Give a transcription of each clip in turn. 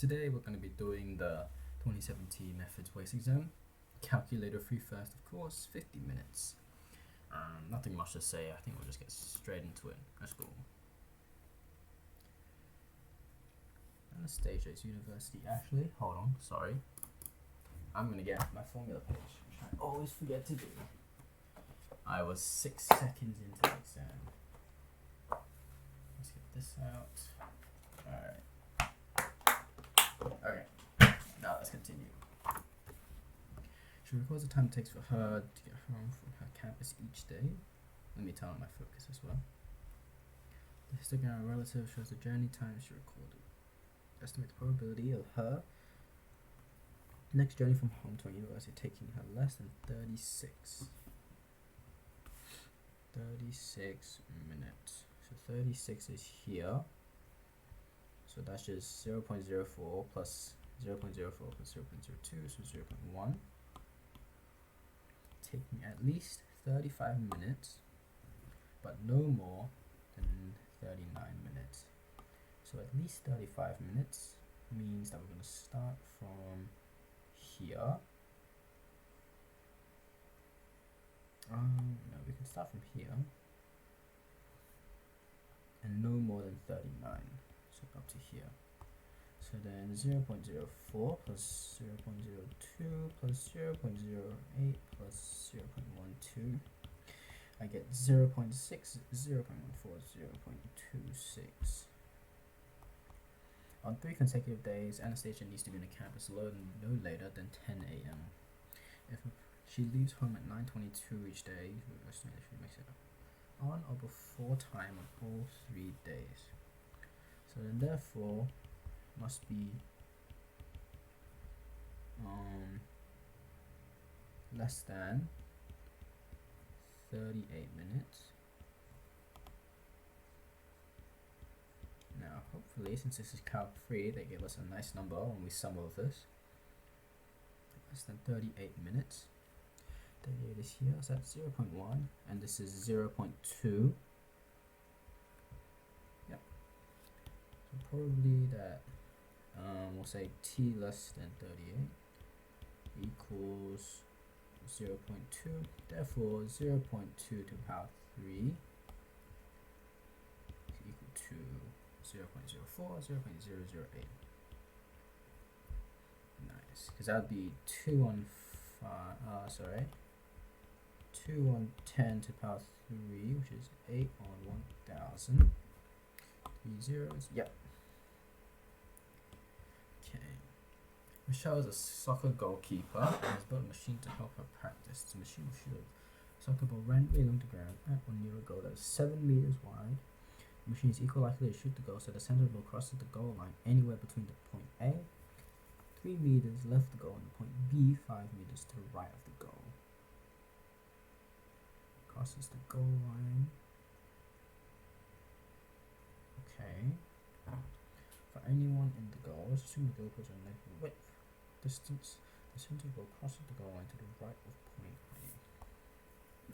Today we're going to be doing the 2017 Methods WACE exam. Calculator free first, of course, 50 minutes. Nothing much to say, I think we'll just get straight into it. Let's go. Anastasia's University, actually, hold on, sorry. I'm going to get my formula page, which I always forget to do. I was 6 seconds into the exam. Let's get this out. Alright. Okay, now let's continue. She records the time it takes for her to get home from her campus each day. Let me turn on my focus as well. The histogram relative shows the journey time she recorded. Estimate the probability of her next journey from home to a university taking her less than 36 minutes. So 36 is here. So that's just 0.04 plus 0.04 plus 0.02, so 0.1. Taking at least 35 minutes, but no more than 39 minutes. So at least 35 minutes means that we're going to start from here. No, we can start from here. And no more than 39. So up to here. So then 0.04 plus 0.02 plus 0.08 plus 0.12. I get 0.6, 0.14, 0.26. On 3 consecutive days, Anastasia needs to be on the campus no later than 10 a.m. If she leaves home at 9:22 each day, she makes it on or before time on all 3 days. So then therefore must be less than 38 minutes. Now hopefully, since this is calc free, they give us a nice number when we sum all this. Less than 38 minutes. 38 is here, so that's 0.1, and this is 0.2. Yep. So probably that we'll say t less than 38 equals 0.2. Therefore, 0.2 to the power 3 is equal to 0.04, 0.008. Nice, because that would be 2 on 10 to the power 3, which is 8 on 1000. 3 zeros, yep. Okay. Michelle is a soccer goalkeeper and has built a machine to help her practice. The machine will shoot a soccer ball randomly along the ground at or near a goal that is 7 meters wide. The machine is equal likely to shoot the goal, so the center of the ball crosses the goal line anywhere between the point A, 3 meters left of the goal, and the point B, 5 meters to the right of the goal. Crosses the goal line. Okay. For anyone in the goal, assume the goal goes on negative width. Distance, the center of the ball crosses the goal line to the right of point A.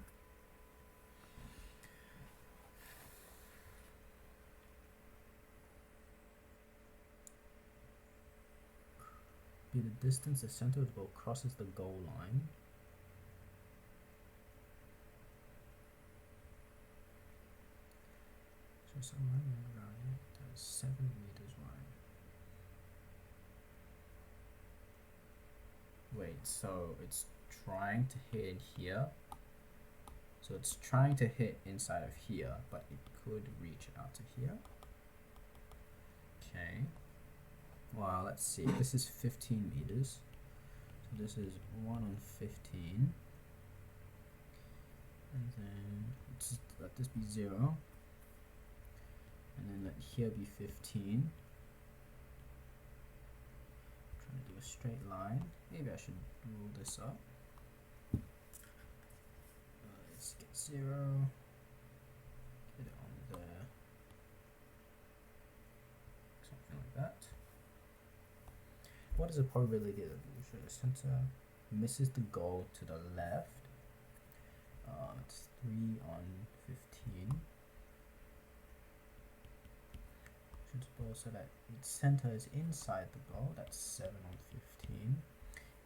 Be the distance the center of the ball crosses the goal line. So somewhere around it, that is 7 meters wide. Wait, so it's trying to hit in here. So it's trying to hit inside of here, but it could reach out to here. Okay. Well, let's see. This is 15 meters. So this is 1 on 15. And then let's let this be 0. And then let here be 15. Trying to do a straight line. Maybe I should rule this up. Let's get 0. Get it on there. Something like that. What is the probability that the center misses the goal to the left? It's 3 on 15. Shoots the so that its center is inside the goal, that's 7 on 15.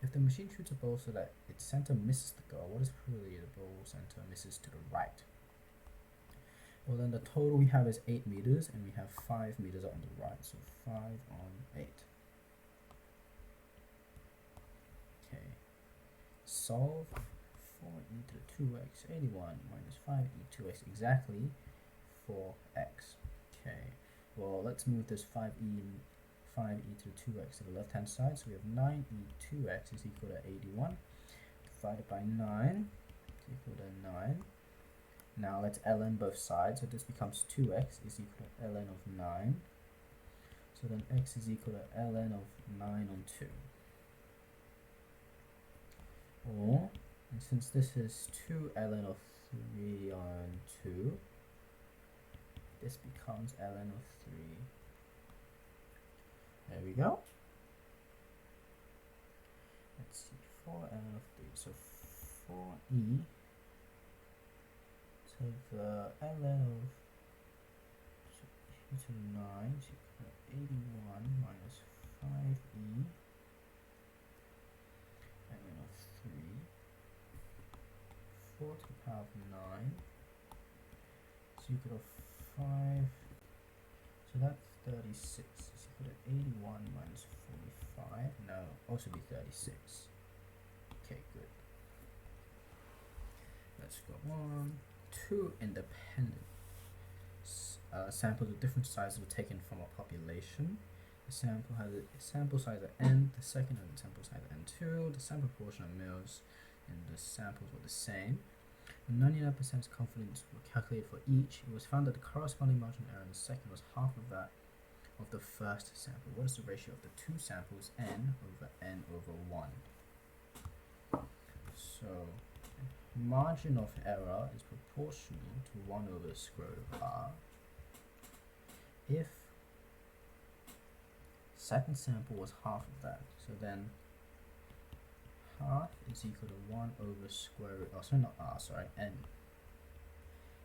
If the machine shoots a ball so that its center misses the goal, what is probably the ball center misses to the right? Well, then the total we have is 8 meters, and we have 5 meters on the right, so 5 on 8. Okay, solve 4e to the 2x, 81 minus 5e 2x, exactly 4x. Okay, well, let's move this 5e to the 2x to the left hand side, so we have 9e 2x is equal to 81 divided by 9 is equal to 9. Now let's ln both sides, so this becomes 2x is equal to ln of 9, so then x is equal to ln of 9 on 2. Or, and since this is 2 ln of 3 on 2, this becomes ln of 3. There we go. Let's see, 4 ln of 3, so 4e to the ln of e to the 9 is equal to 81 minus 5e ln of 3, 4 to the power of 9 is equal to 5, so that's 36 is equal to 81 minus 45, now also be 36. Okay, good. Let's go on. 2 independent samples of different sizes were taken from a population. The sample has a sample size of n, the second has a sample size of n2, the sample proportion of males and the samples were the same. 99% confidence were calculated for each. It was found that the corresponding margin of error in the second was half of that of the first sample. What is the ratio of the two samples, n over 1? So margin of error is proportional to 1 over the square root of r. If second sample was half of that, so then half is equal to 1 over square root, oh sorry, not r, sorry, n,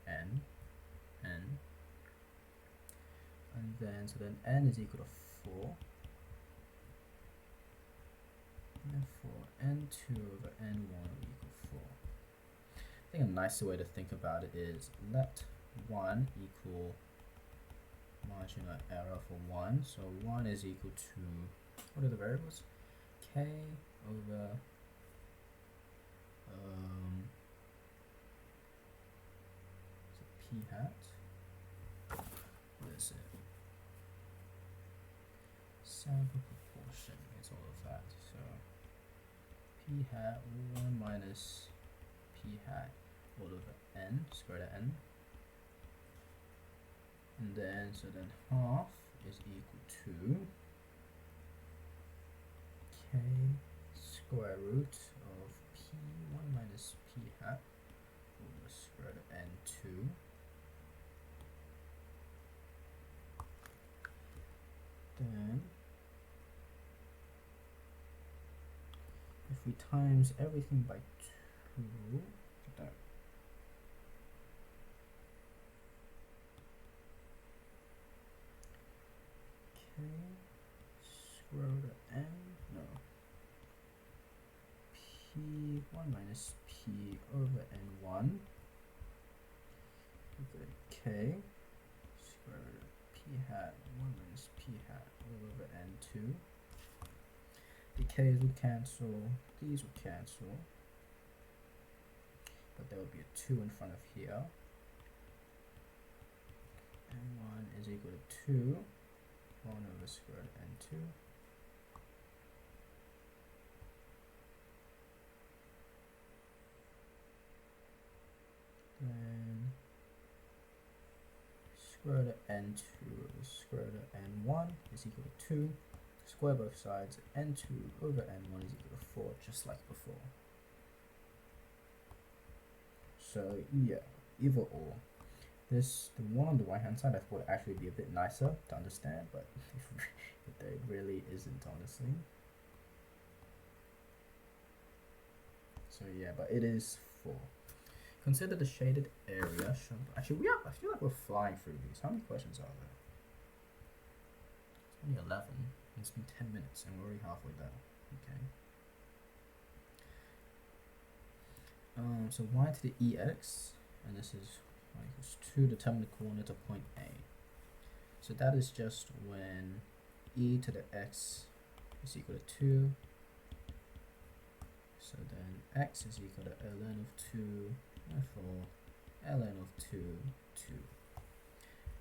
and then, so then n is equal to 4, and then 4, n2 over n1 will equal 4. I think a nicer way to think about it is let 1 equal margin of error for 1, so 1 is equal to, what are the variables? K over p hat, what is it? Sample proportion is all of that, so p hat 1 minus p hat all over n, square root of n, and then, so then half is equal to k square root of p1 minus p hat over square root of n2. Then if we times everything by 2, look at that. K square root of n, no, p1 minus p over n1 equal to k square root of p hat 1 minus p hat all over n2. The k's will cancel, these will cancel, but there will be a 2 in front of here. n1 is equal to 2, 1 over square root of n2. Then square root of n2 over square root of n1 is equal to 2. Square both sides, n2 over n1 is equal to 4, just like before. So yeah, either or. This, the one on the right hand side, I thought would actually be a bit nicer to understand, but it really isn't, honestly. So yeah, but it is 4. Consider the shaded area shown. Actually, I feel like we're flying through these. How many questions are there? only 11. It's been 10 minutes and we're already halfway there. Okay. So y to the ex, and this is y equals 2, determine the coordinate of point A. So that is just when e to the x is equal to 2. So then x is equal to ln of 2, therefore ln of 2, 2.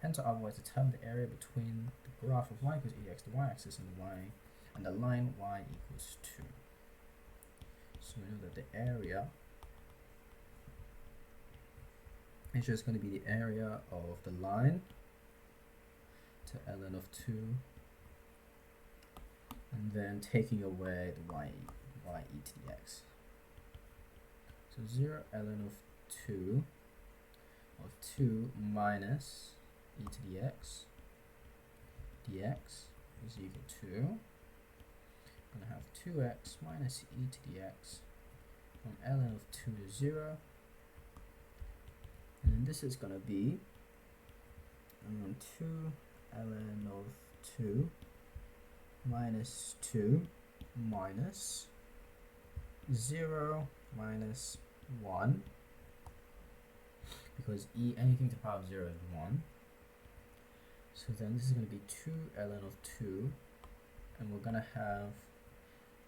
Hence, otherwise determine the area between the graph of y equals ex, the y-axis, and the line y equals 2. So we know that the area is just going to be the area of the line to ln of 2, and then taking away the y e to the x. So 0 ln of 2 minus e to the x dx is equal to, I'm going to have 2x minus e to the x from ln of 2 to 0, and then this is going to be 2 ln of 2 minus 2 minus 0 minus 1, because anything to the power of 0 is 1. So then this is going to be 2 ln of 2, and we're going to have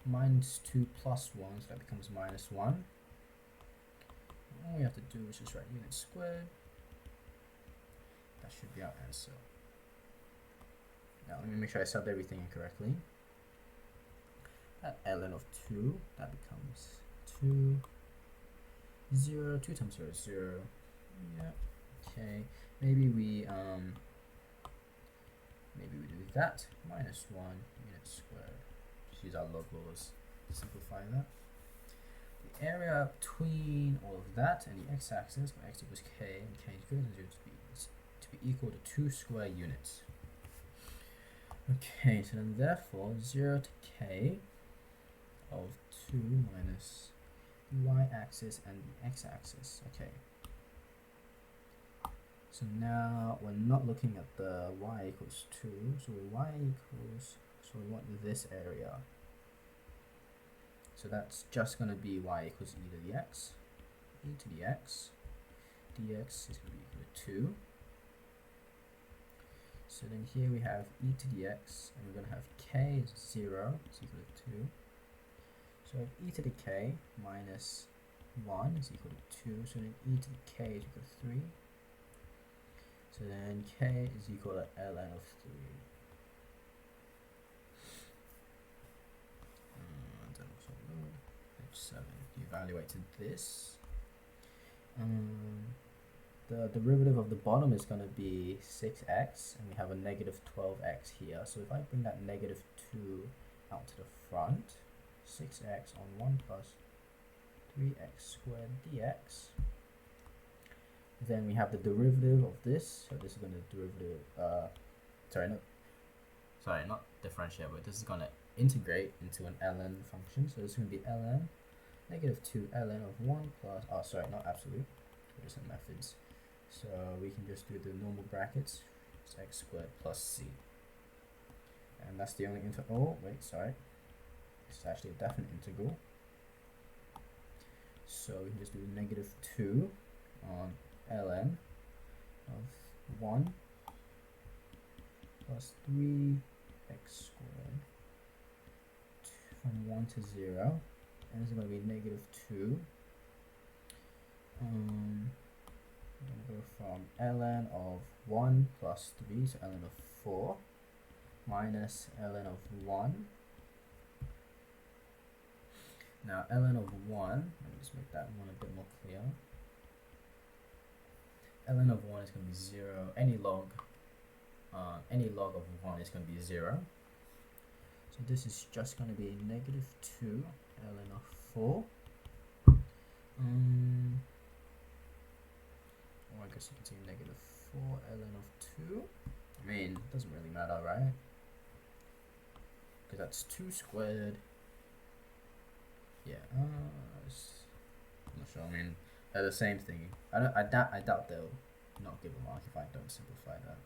minus 2 plus 1, so that becomes minus 1. All we have to do is just write units squared. That should be our answer. Now let me make sure I subbed everything in correctly. At ln of 2, that becomes 2, 0, 2 times 0 is 0. Yeah, okay. Maybe we do that, minus 1 unit squared. Just use our log laws to simplify that. The area between all of that and the x-axis, where x equals k and k is greater than 0 to be equal to 2 square units. Okay, so then therefore 0 to k of 2 minus the y-axis and the x-axis. Okay. So now we're not looking at the y equals 2, so we want this area. So that's just going to be y equals e to the x, dx is going to be equal to 2. So then here we have e to the x, and we're going to have k is 0, is equal to 2. So e to the k minus 1 is equal to 2, so then e to the k is equal to 3. So then k is equal to ln of 3. Page 7. You evaluated this. The derivative of the bottom is going to be 6x, and we have a negative 12x here. So if I bring that negative 2 out to the front, 6x on 1 plus 3x squared dx. Then we have the derivative of this. So this is going to derivative, not differentiate, but this is going to integrate into an ln function. So this is going to be ln negative 2 ln of 1 plus, not absolute, we're just in methods. So we can just do the normal brackets, it's x squared plus c. And that's the only it's actually a definite integral. So we can just do negative 2 on ln of 1 plus 3x squared from 1 to 0, and this is going to be negative 2. I'm going to go from ln of 1 plus 3, so ln of 4, minus ln of 1. Now ln of 1, let me just make that one a bit more clear. Ln of 1 is going to be 0. Any log of 1 is going to be 0. So this is just going to be negative 2 ln of 4. Or I guess you can say negative 4 ln of 2. I mean, it doesn't really matter, right? Because that's 2 squared. Yeah, I'm not sure. I mean, they're the same thing. I doubt they'll not give a mark if I don't simplify that.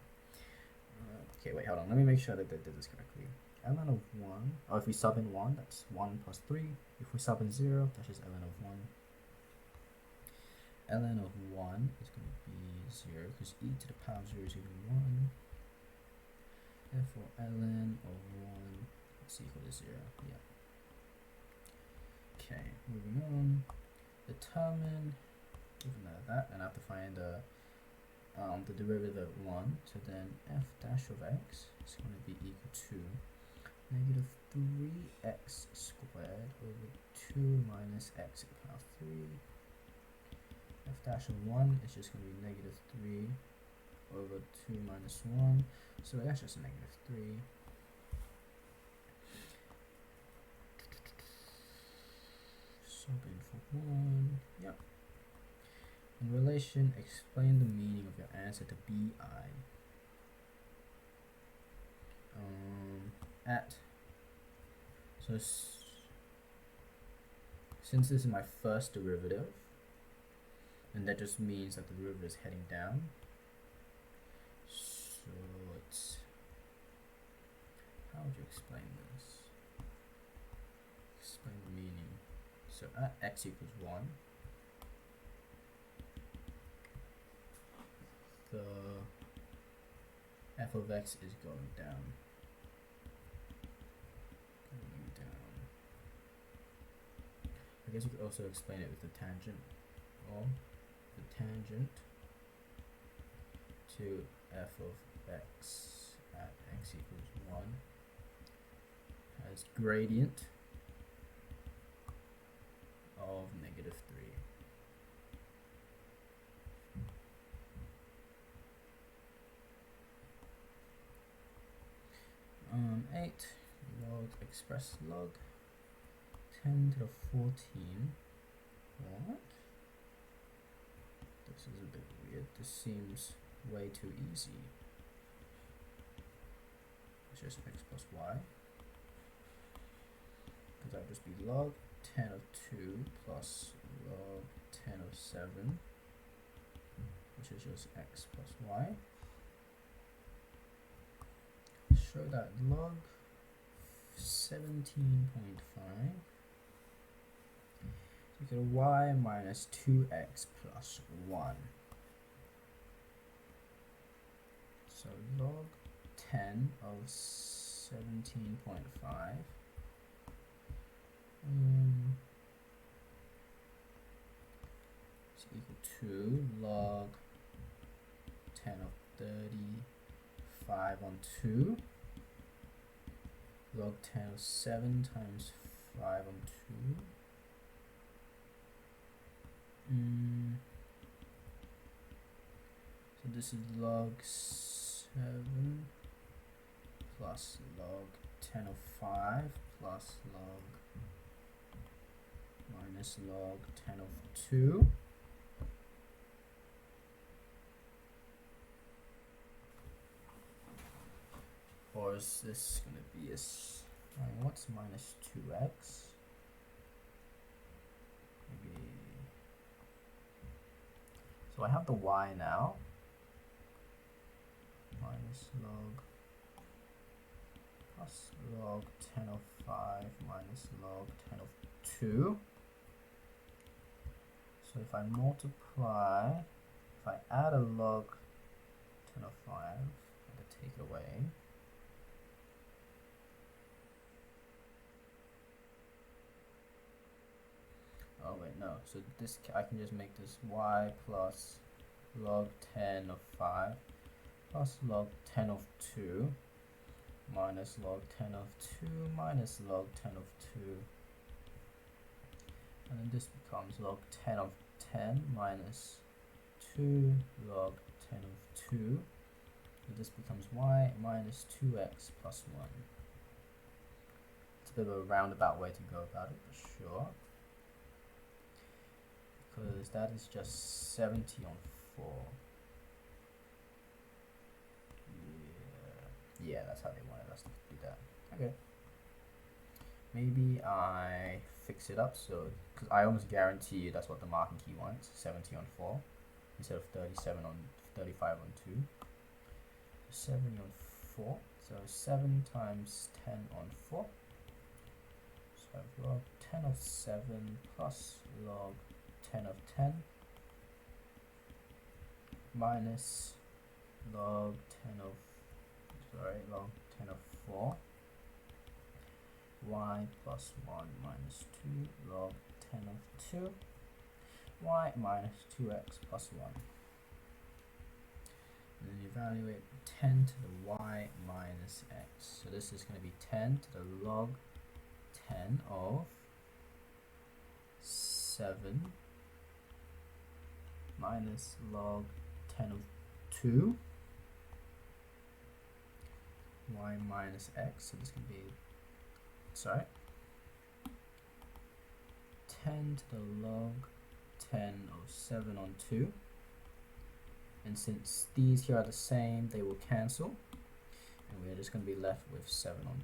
Okay, wait, hold on. Let me make sure that I did this correctly. ln of 1, or if we sub in 1, that's 1 plus 3. If we sub in 0, that's just ln of 1. ln of 1 is going to be 0, because e to the power of 0 is equal to 1. Therefore, ln of 1 is equal to 0. Yeah. Okay, moving on. Determine, given that, and I have to find the derivative of 1. So then f dash of x is going to be equal to negative 3x squared over 2 minus x to the power of 3. F dash of 1 is just going to be negative 3 over 2 minus 1. So that's just a negative 3. Subbing for 1. Yep. In relation, explain the meaning of your answer to BI. So since this is my first derivative, and that just means that the derivative is heading down. So it's, how would you explain this? Explain the meaning. So at x equals 1, the f of x is going down. I guess you could also explain it with the tangent, or the tangent to f of x at x equals 1 has gradient of negative 3. 8 log express log 10 to the 14. What? This is a bit weird. This seems way too easy. It's just x plus y. Because that would just be log 10 of 2 plus log 10 of 7, which is just x plus y. Show that log 17.5 equal to y minus 2x plus 1. So log 10 of 17.5 is equal to log 10 of 35 on 2. Log 10 of 7 times 5 on 2. So this is log 7 plus log 10 of 5 plus log minus log 10 of 2. Or is this going to be a, what's minus 2x? Maybe, so I have the y now, minus log plus log 10 of 5 minus log 10 of 2. So if I multiply, if I add a log 10 of 5, I'm going to take it away. Oh wait, no, so this, I can just make this y plus log 10 of 5 plus log 10 of 2 minus log 10 of 2 minus log 10 of 2, and then this becomes log 10 of 10 minus 2 log 10 of 2, so this becomes y minus 2x plus 1. It's a bit of a roundabout way to go about it, but sure. Because that is just 70 on 4. Yeah, that's how they wanted us to do that. Okay. Maybe I fix it up so, because I almost guarantee you that's what the marking key wants, 70 on 4 instead of 37 on 35 on 2. 70 on 4. So 7 times 10 on 4. So I have log 10 of 7 plus log 10 of 10 minus log 10 of log 10 of 4 y plus 1 minus 2 log 10 of 2 y minus 2x plus 1. And then evaluate 10 to the y minus x. So this is going to be 10 to the log 10 of 7 minus log 10 of 2 y minus x. So this can be, sorry, 10 to the log 10 of 7 on 2. And since these here are the same, they will cancel. And we're just going to be left with 7 on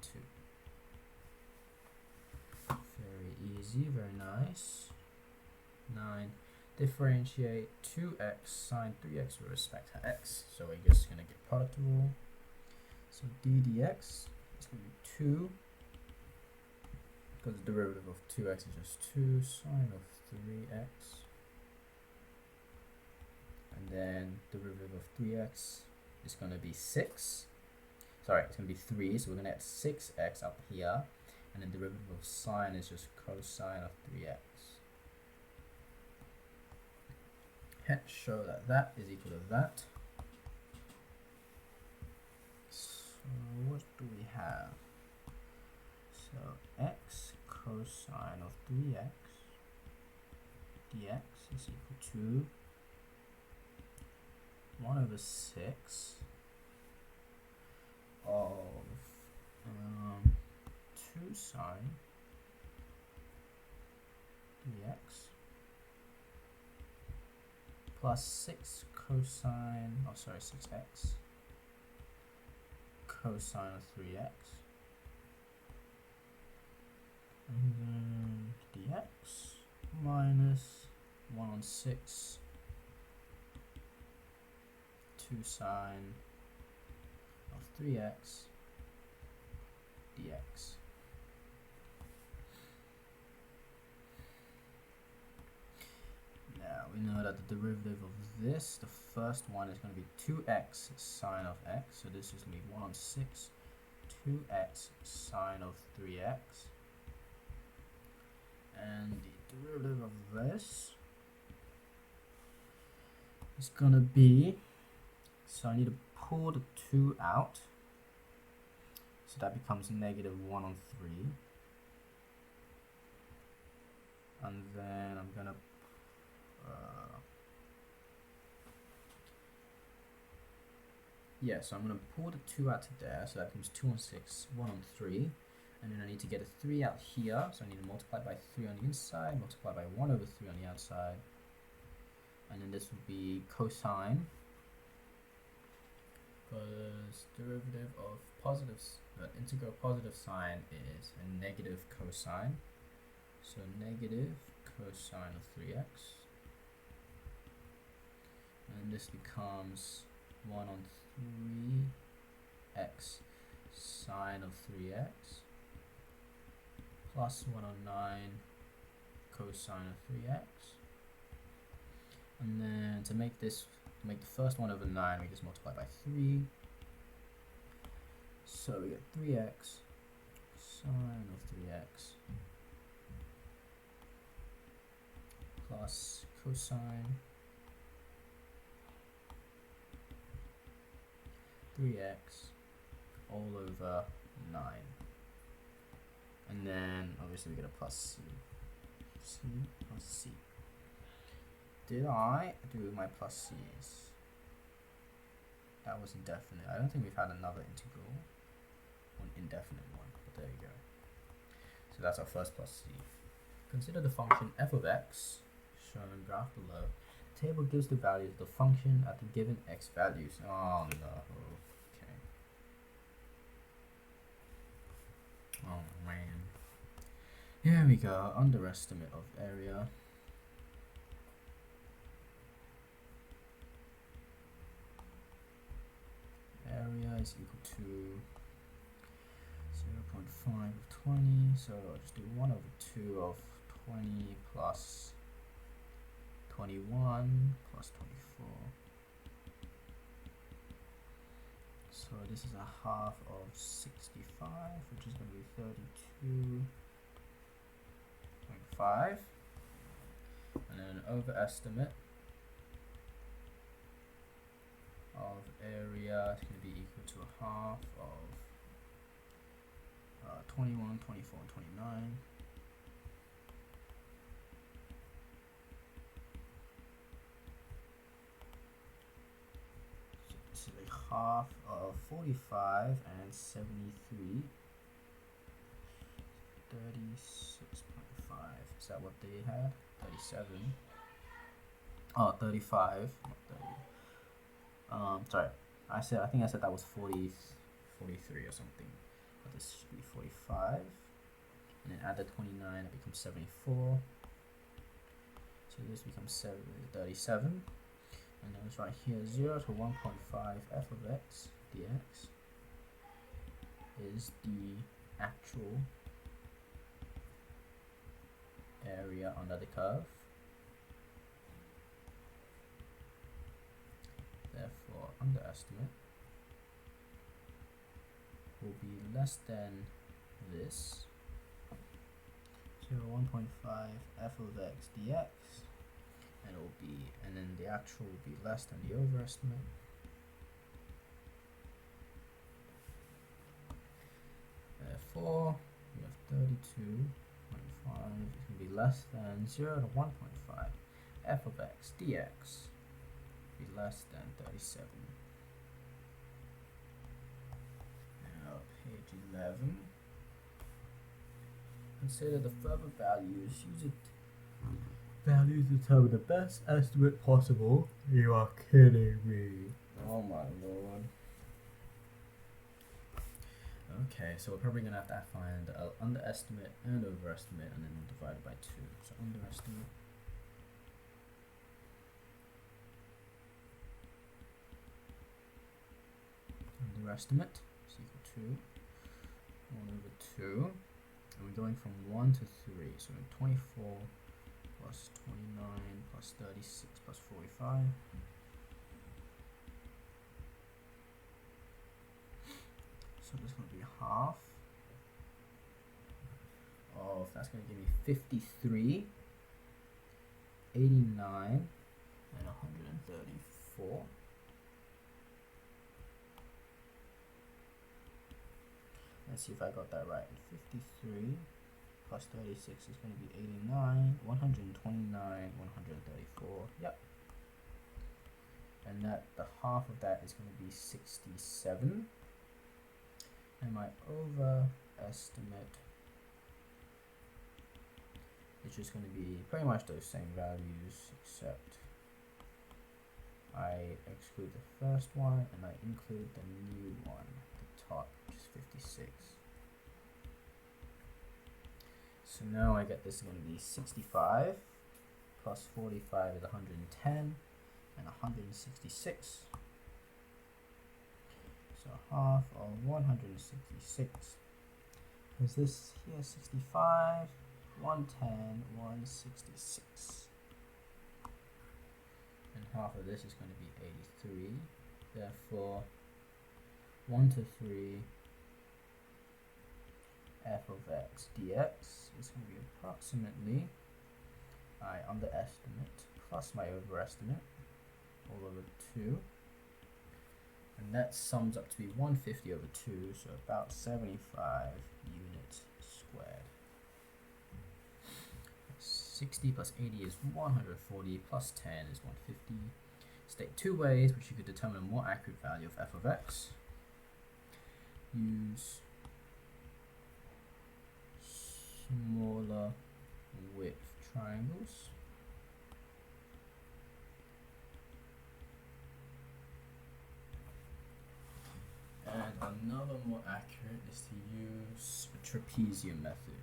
2. Very easy, very nice. 9. Differentiate 2x sine 3x with respect to x. So we're just going to get product rule. So d dx is going to be 2, because the derivative of 2x is just 2 sine of 3x. And then derivative of 3x is going to be 6. Sorry, it's going to be 3, so we're going to add 6x up here. And then derivative of sine is just cosine of 3x. Hence show that that is equal to that. So what do we have? So x cosine of 3x dx is equal to 1 over 6 of 2 sine dx plus 6 cosine, 6x cosine of 3x, and then dx minus 1 on 6 2 sine of 3x dx. Now we know that the derivative of this, the first one, is going to be 2x sine of x. So this is going to be 1 on 6 2x sine of 3x. And the derivative of this is going to be, so I need to pull the 2 out. So that becomes negative 1 on 3. And then I'm going to so I'm going to pull the 2 out to there, so that becomes 2 on 6, 1 on 3, and then I need to get a 3 out here, so I need to multiply by 3 on the inside, multiply by 1 over 3 on the outside, and then this would be cosine, because derivative of integral positive sign is a negative cosine, so negative cosine of 3x, and this becomes 1 on 3x sine of 3x plus 1 on 9 cosine of 3x. And then to make the first 1 over 9, we just multiply by 3. So we get 3x sine of 3x plus cosine 3x all over 9. And then obviously we get a plus c plus c. Did I do my plus c's? That was indefinite. I don't think we've had another integral, an indefinite one, but there you go. So that's our first plus c. Consider the function f of x, shown in the graph below. The table gives the values of the function at the given x values. Oh no. Okay. Oh man. Here we go. Underestimate of area. area is equal to 0.5 of 20, so I'll just do 1 over 2 of 20 plus 21 plus 24. So this is a half of 65, which is going to be 32.5. And then an overestimate of area is going to be equal to a half of 21, 24, and 29. So this is a half of 45 and 73. 36.5. Is that what they had? 37. Oh, 35. Not 30. Sorry. I think I said that was 40, 43 or something. But this should be 45. And then add the 29, it becomes 74. So this becomes 37. And then it's right here, 0 to 1.5 f of x dx is the actual area under the curve. Therefore, underestimate will be less than this. So 1.5 f of x dx, and it will be, and then the actual will be less than the overestimate. Therefore, we have 32.5 is going to be less than 0 to 1.5 f of x dx be less than 37. Now, page 11. Consider the further values. Use it. Values determine the best estimate possible. You are kidding me. Oh my lord. Okay, so we're probably gonna have to find underestimate and overestimate, and then we'll divide it by 2. So underestimate. Underestimate is equal to 1 over 2. And we're going from 1 to 3. So 24 plus 29 plus 36 plus 45. So that's going to be half of, that's going to give me 53, 89, and 134. Let's see if I got that right. 53 plus 36 is going to be 89, 129, 134. Yep. And that the half of that is going to be 67. And my overestimate is just going to be pretty much those same values, except I exclude the first one and I include the new one at the top, which is 56. So now I get this is going to be 65 plus 45 is 110 and 166. So half of 166 is this here, 65, 110, 166. And half of this is going to be 83. Therefore, 1 to 3 f of x dx is going to be approximately, I underestimate plus my overestimate, all over 2. And that sums up to be 150 over 2, so about 75 units squared. 60 plus 80 is 140, plus 10 is 150. State 2 ways which you could determine a more accurate value of f of x. Use smaller width triangles. And another more accurate is to use a trapezium method.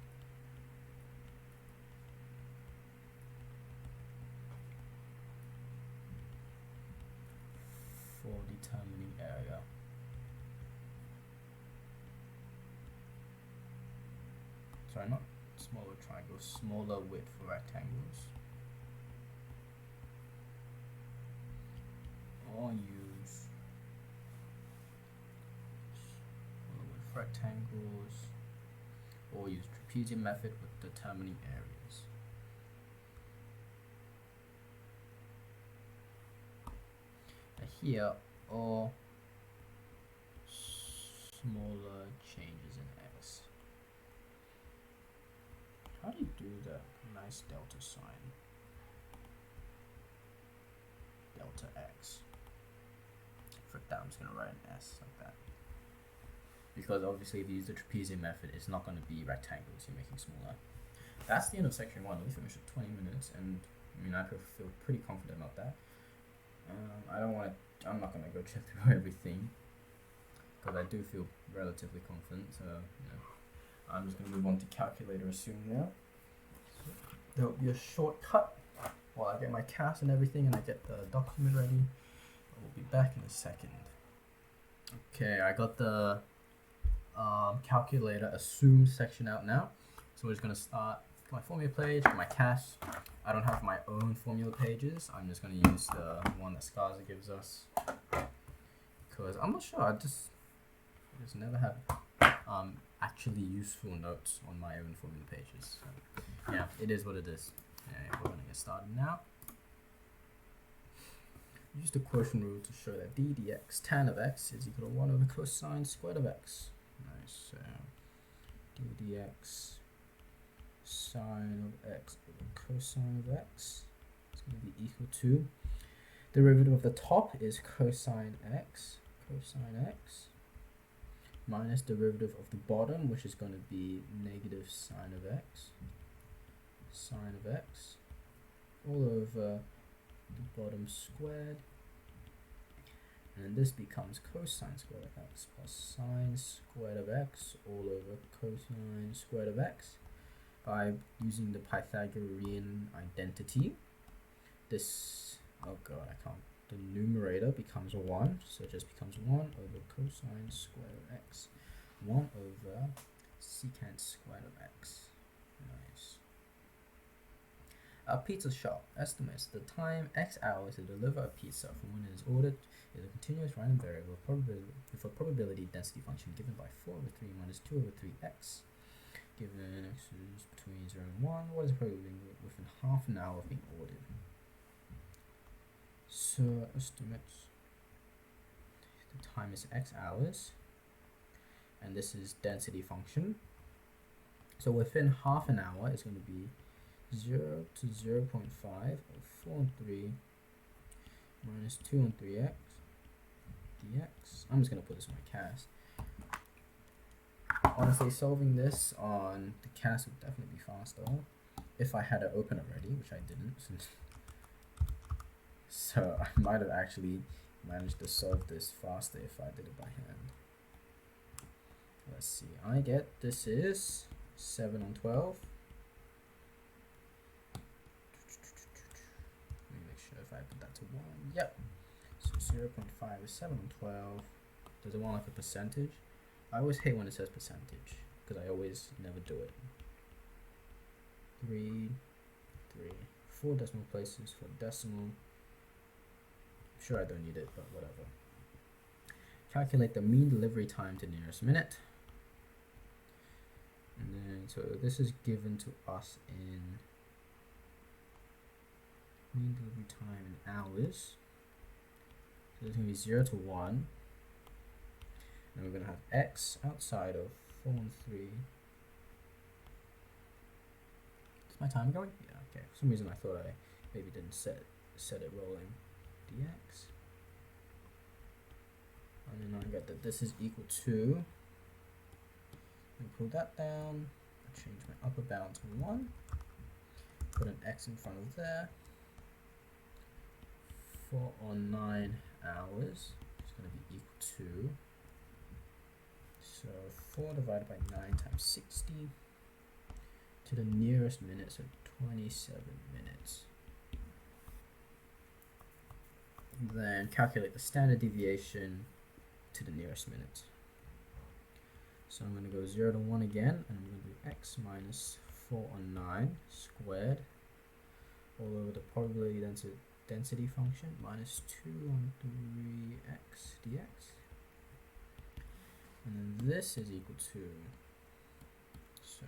For determining area. sorry, not smaller triangles, smaller width for rectangles. Or use smaller width rectangles, or use trapezium method with determining areas. And here are smaller changes in x. How do you do that nice delta sign? Delta x. Frick that, I'm just gonna write an S like that. Because obviously if you use the trapezium method, it's not gonna be rectangles you're making smaller. That's the end of section 1. We finished at 20 minutes, and I mean I feel pretty confident about that. I'm not gonna go check through everything, because I do feel relatively confident. So I'm just gonna move on to calculator soon now. There'll be a shortcut while I get my cast and everything, and I get the document ready. We'll be back in a second. Okay, I got the calculator assume section out now. So we're just gonna start my formula page, my cast. I don't have my own formula pages. I'm just gonna use the one that Skaza gives us, because I'm not sure. I just never had actually useful notes on my own formula pages. So, yeah, it is what it is. Okay, we're gonna get started now. Use the quotient rule to show that d dx tan of x is equal to 1 over cosine squared of x. Nice. So d dx sine of x over cosine of x is going to be equal to, derivative of the top is cosine x minus derivative of the bottom, which is going to be negative sine of x all over the bottom squared, and this becomes cosine squared of x plus sine squared of x all over cosine squared of x. By using the Pythagorean identity, this, oh god, I can't, the numerator becomes 1, so it just becomes 1 over cosine squared of x, 1 over secant squared of x. Nice. A pizza shop estimates the time x hours to deliver a pizza from when it is ordered is a continuous random variable with a probability density function given by 4 over 3 minus 2 over 3x. Given x is between 0 and 1, what is the probability within half an hour of being ordered? So estimates the time is x hours, and this is density function. So within half an hour is going to be 0 to 0 0.5 of 4 and 3 minus 2 and 3x dx. I'm just going to put this in my cast. Honestly, solving this on the cast would definitely be faster if I had it open already, which I didn't. So I might have actually managed to solve this faster if I did it by hand. Let's see, I get this is 7 on 12. Let me make sure if I put that to 1. Yep. So 0.5 is 7 on 12. Does it want like a percentage? I always hate when it says percentage, because I always never do it. 3, 4 decimal places for decimal. I'm sure I don't need it, but whatever. Calculate the mean delivery time to nearest minute. And then, so this is given to us in mean delivery time in hours. So it's going to be 0 to 1. And we're going to have x outside of 4 and 3. Is my timer going? Yeah, okay. For some reason I thought I maybe didn't set it rolling. Dx. And then I get that this is equal to, and pull that down, change my upper bound to 1, put an x in front of there. 4 on 9 hours is going to be equal to, so 4 divided by 9 times 60 to the nearest minute, so 27 minutes. And then calculate the standard deviation to the nearest minute. So I'm going to go 0 to 1 again, and I'm going to do x minus 4 on 9 squared all over the probability density function minus 2 on 3x dx. And then this is equal to, so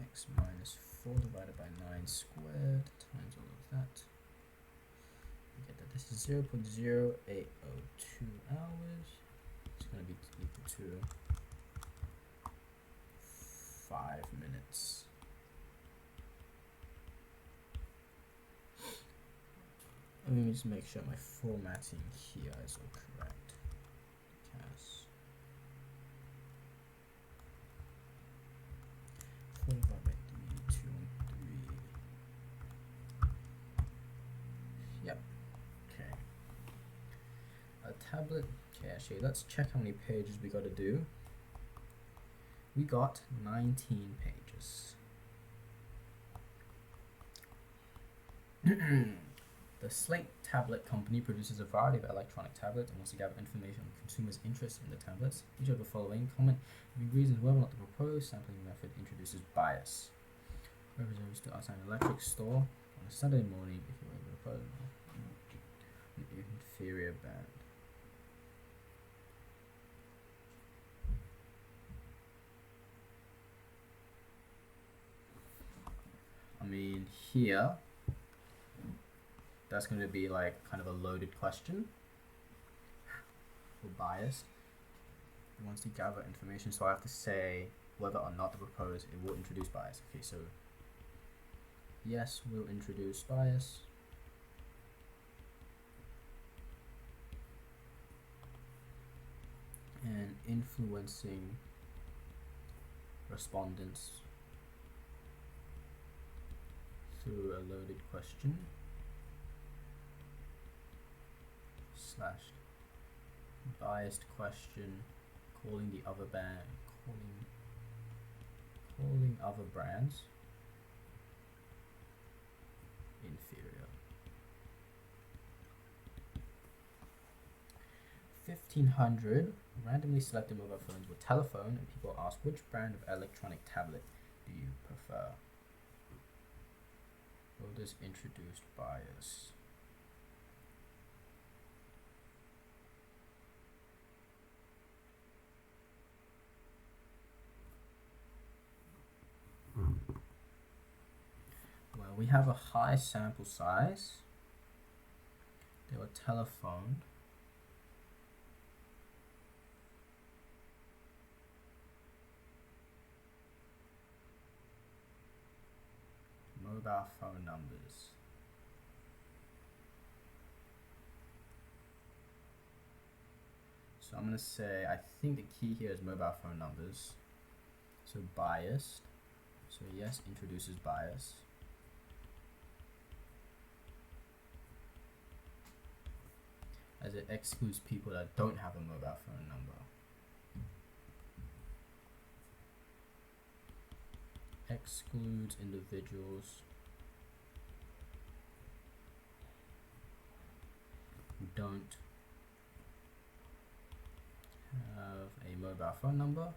x minus 4 divided by 9 squared times all of that. We get that this is 0.0802 hours. It's going to be equal to 5 minutes. Let me just make sure my formatting here is all correct. Cas 4 divided by 3, 2 and 3. Yep. Okay. A tablet. Okay, actually, let's check how many pages we got to do. We got 19 pages. The Slate Tablet Company produces a variety of electronic tablets and wants to gather information on consumers' interest in the tablets. Each of the following comment reasons whether or not the proposed sampling method introduces bias. Represents to outside an electric store on a Sunday morning if you were able to put an inferior band. I mean, here, that's going to be like kind of a loaded question for bias. It wants to gather information, so I have to say whether or not the proposed it will introduce bias. Okay, so yes, will introduce bias. And influencing respondents through a loaded question slash biased question, calling the other band, calling other brands inferior. 1,500 randomly selected mobile phones were telephoned, and people asked which brand of electronic tablet do you prefer. Will this introduce bias? Well, we have a high sample size. They were telephoned. Mobile phone numbers. So I'm going to say, I think the key here is mobile phone numbers. So biased. So yes, introduces bias. As it excludes people that don't have a mobile phone number. Excludes individuals who don't have a mobile phone number.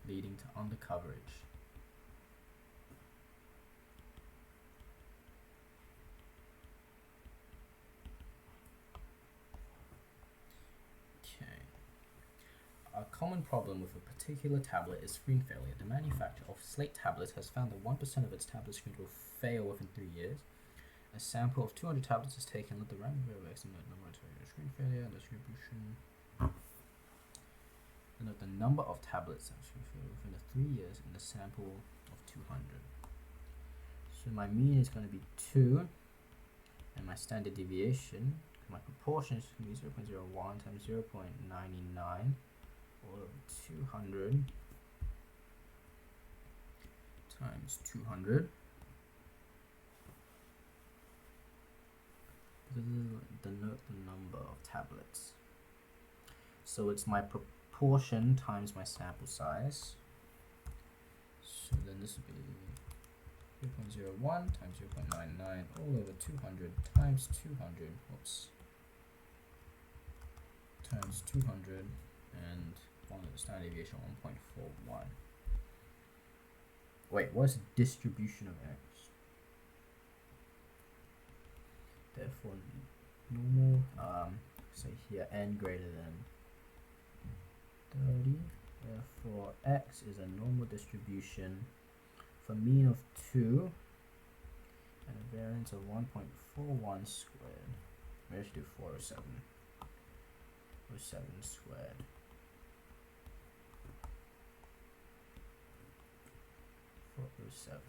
Leading to undercoverage. A common problem with a particular tablet is screen failure. The manufacturer of Slate tablets has found that 1% of its tablet screens will fail within 3 years. A sample of 200 tablets is taken. Let the random variable estimate the number of screen failure and distribution. Denote the number of tablets that screen fail within the 3 years in the sample of 200. So my mean is going to be 2, and my standard deviation, my proportion is going to be 0.01 times 0.99. Or 200 times 200, because this is denote the number of tablets. So it's my proportion times my sample size. So then this would be 0.01 times 0.99 all over 200 times 200. Whoops. times 200 and standard deviation 1.41. Wait, what's the distribution of x? Therefore, normal, say here n greater than 30. Therefore, x is a normal distribution for mean of 2 and a variance of 1.41 squared. Maybe I should do 407. 07 squared. 407.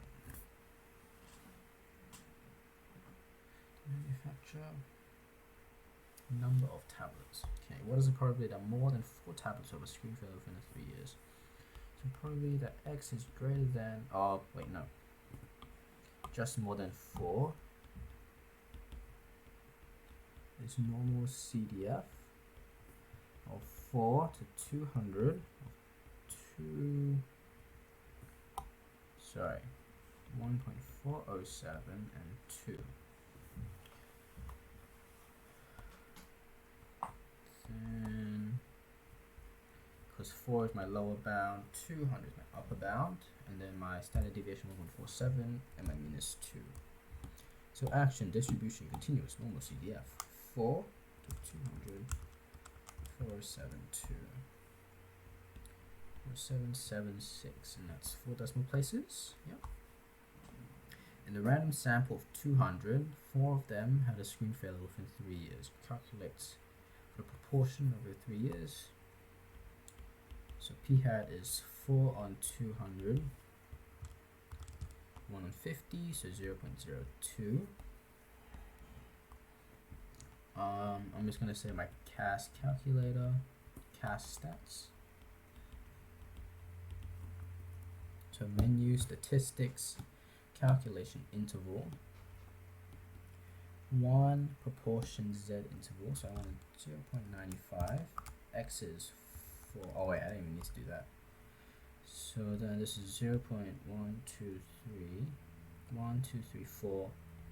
Manufacture. Number of tablets. Okay, what is the probability that more than 4 tablets of a screen fail within 3 years? So probability that x is greater than, oh wait, no, just more than 4 is normal CDF of 4 to 200 1.407 and 2. Then, because 4 is my lower bound, 200 is my upper bound, and then my standard deviation 1.47 and my mean is 2. So action, distribution, continuous, normal CDF, 4 to 200, 472, 4776, and that's 4 decimal places. Yep. In a random sample of 200, 4 of them had a screen failure within 3 years. Calculates the proportion over 3 years. So p hat is 4 on 200, 1 on 50, so 0.02. I'm just going to say my CAS calculator, CAS stats. So menu, statistics, calculation interval, 1 proportion z interval, so I want 0.95, x is 4, oh wait, I didn't even need to do that. So then this is 0.123,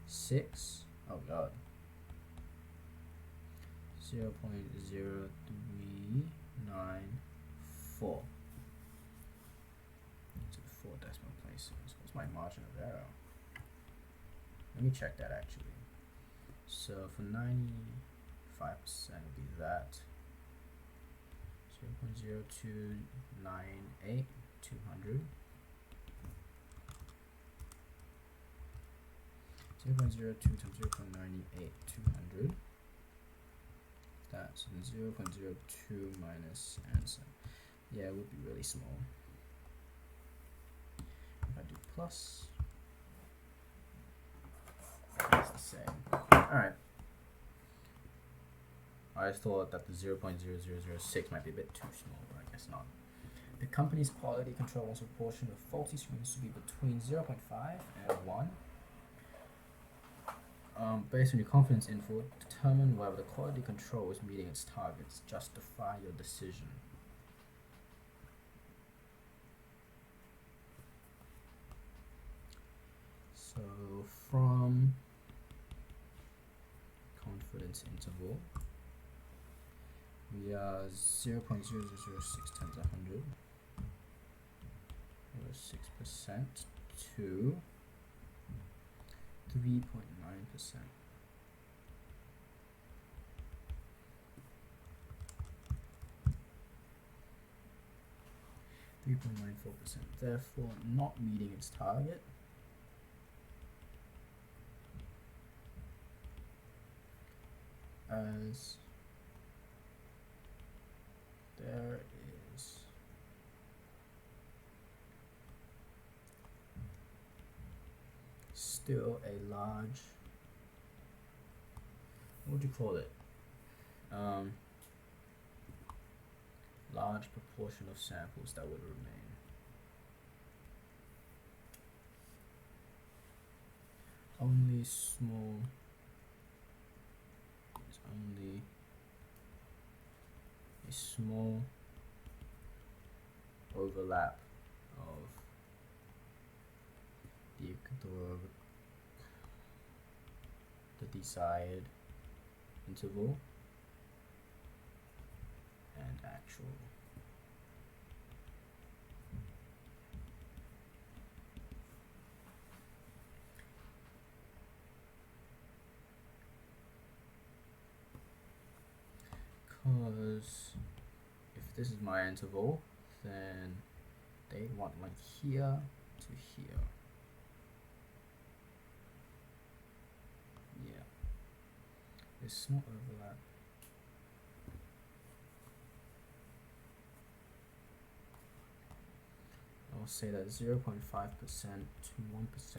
6, oh god, 0.0394. To 4 decimal places. What's my margin of error? Let me check that actually. So for 95% it'll be that 0.0298 200, 0.02 times 0.98 200. That's 0.02 minus answer. Yeah, it would be really small. If I do plus, it's the same. Alright. I thought that the 0.0006 might be a bit too small, but I guess not. The company's quality control wants a proportion of faulty screens to be between 0.5 and 1. Based on your confidence interval, determine whether the quality control is meeting its targets. Justify your decision. So from confidence interval, we are 0.0006 times 100, 6% to 3.9%. Therefore, not meeting its target. As there is still a large, what would you call it? Large proportion of samples that would remain. Only small is only a small overlap of the desired interval and actual. Because if this is my interval, then they want like here to here. Yeah, there's small overlap. I'll say that 0.5% to 1%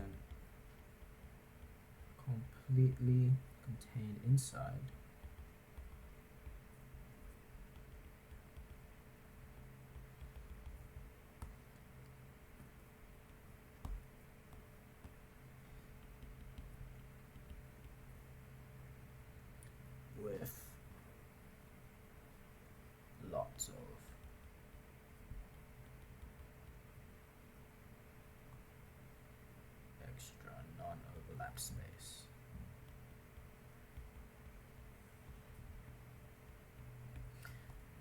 completely contained inside. With lots of extra non-overlap space.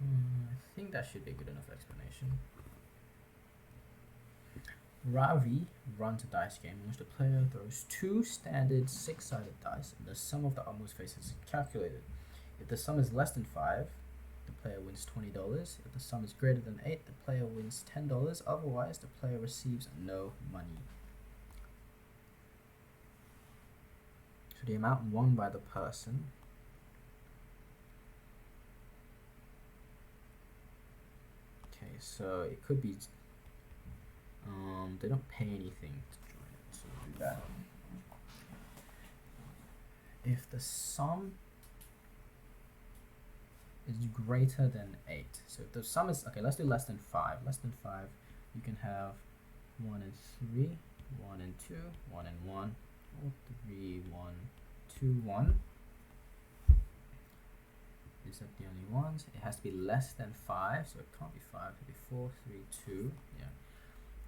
I think that should be a good enough explanation. Ravi runs a dice game in which the player throws two standard 6-sided dice and the sum of the utmost faces is calculated. If the sum is less than 5, the player wins $20. If the sum is greater than 8, the player wins $10. Otherwise, the player receives no money. So the amount won by the person so it could be they don't pay anything to join it, so we'll do that. If the sum is greater than 8, so if the sum is, okay, let's do less than 5. Less than 5, you can have 1 and 3, 1 and 2, 1 and 1, or 3, 1, 2, 1. These are the only ones. It has to be less than 5, so it can't be 5, it could be 4, 3, 2. Yeah.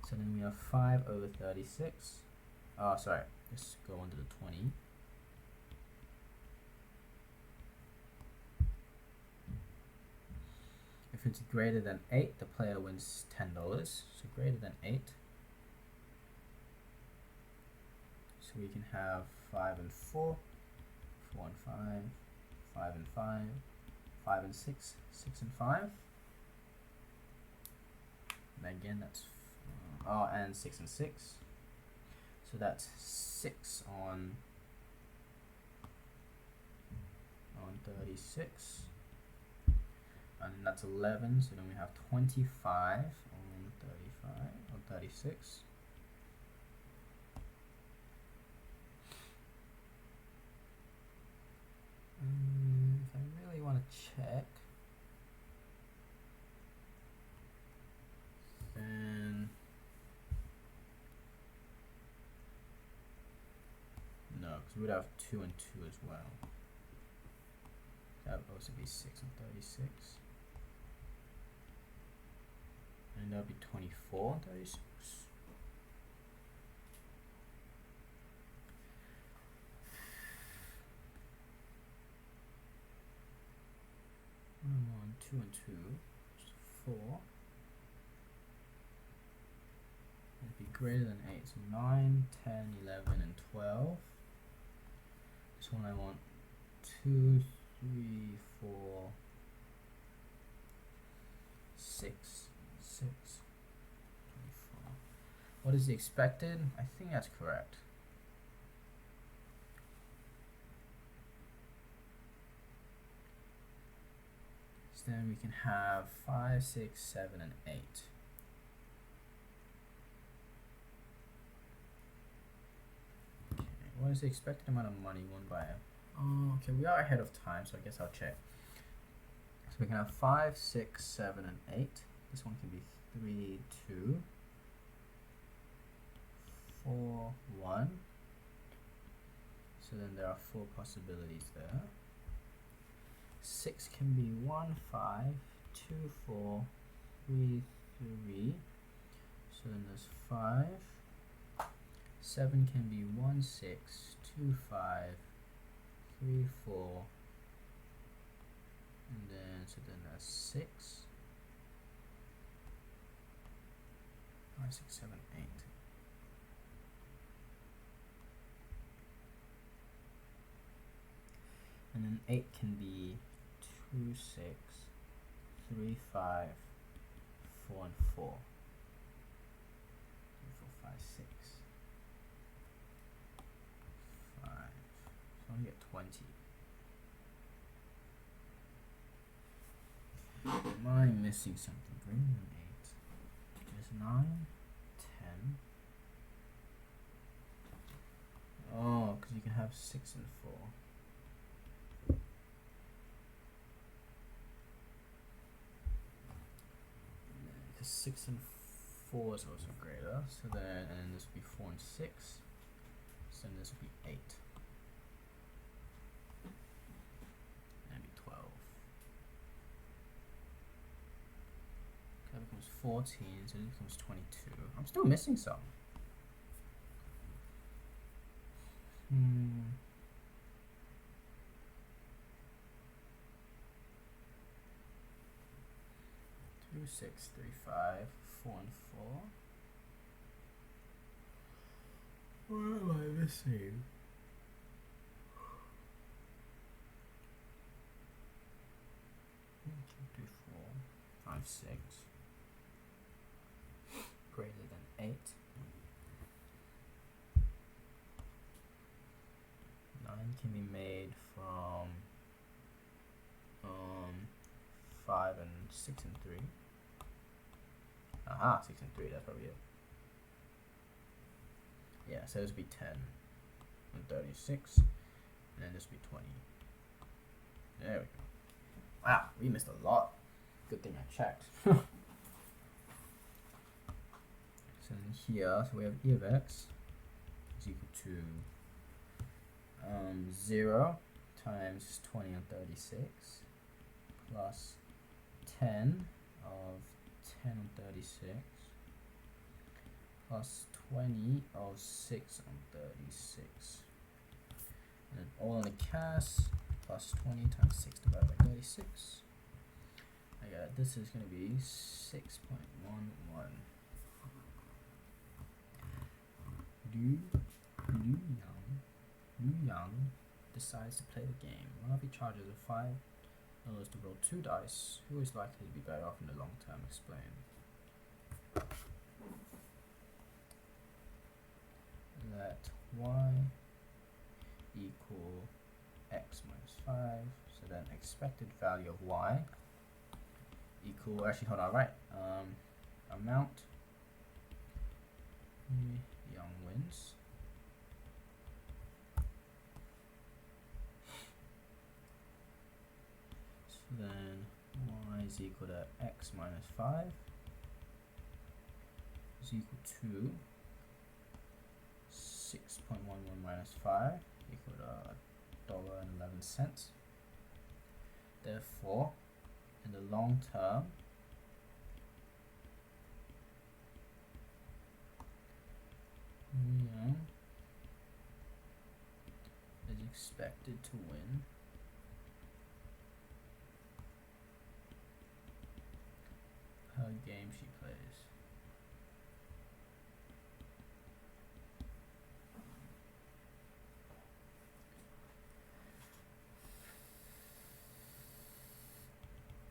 So then we have 5 over 36. Oh, sorry. Let's go on to the 20. If it's greater than 8, the player wins $10. So greater than 8. So we can have 5 and 4, 4 and 5, 5 and 5, 5 and 6, 6 and 5. And again, that's and 6 and 6. So that's 6 on 36. And that's 11. So then we have 25 on 35 or 36. If I really want to check, then no, because we would have 2 and 2 as well. That would also be 6 and 36. And that would be 24 and 36. On 2 and 2, which is 4. It'd be greater than 8, so 9, 10, 11, and 12. This one I want 2, 3, 4, 6, 6, 24. What is the expected? I think that's correct. So then we can have 5, 6, 7, and 8. Okay, what is the expected amount of money won by it? Oh, okay, we are ahead of time, so I guess I'll check. So we can have 5, 6, 7, and 8. This one can be 3, 2, 4, 1. So then there are 4 possibilities there. 6 can be 1, 5, 2, 4, 3, 3. So then there's 5. 7 can be 1, 6, 2, 5, 3, 4, and then so then that's 6, 5, 6, 7, 8. And then 8 can be 2, 6, 3, 5, 4, and 4. 3, 4, 5, 6, 5. So I only get 20. Am I missing something? Greater than 8. There's 9, 10. Oh, because you can have 6 and 4. Because 6 and 4 is also greater. So then, and then this would be 4 and 6. So then this would be 8. And be 12. That becomes 14, so this becomes 22. I'm still missing some. 2, 6, 3, 5, 4, and 4. What am I missing? 1, 2, 3, 4, 5, 6. Greater than 8. 9 can be made from 5 and 6 and 3. Aha, 6 and 3, that's probably it. Yeah, so this would be 10 and 36, and then this would be 20. There we go. Wow, we missed a lot. Good thing I checked. So then here, so we have e of x is equal to 0 times 20 and 36 plus 10 of 10 and 36 plus 20 of 6 and 36. And then all in the cast plus 20 times 6 divided by 36. I got it. This is going to be 6.11. Liu Yang decides to play the game. One of he charges a $5 to roll 2 dice. Who is likely to be better off in the long term? Explain. Let y equal x minus 5. So then expected value of y equal, actually hold on, right? Amount. Young wins. So then y is equal to x minus 5 is equal to 6.11 minus 5 equal to $1.11. Therefore, in the long term, Yang is expected to win per game she plays.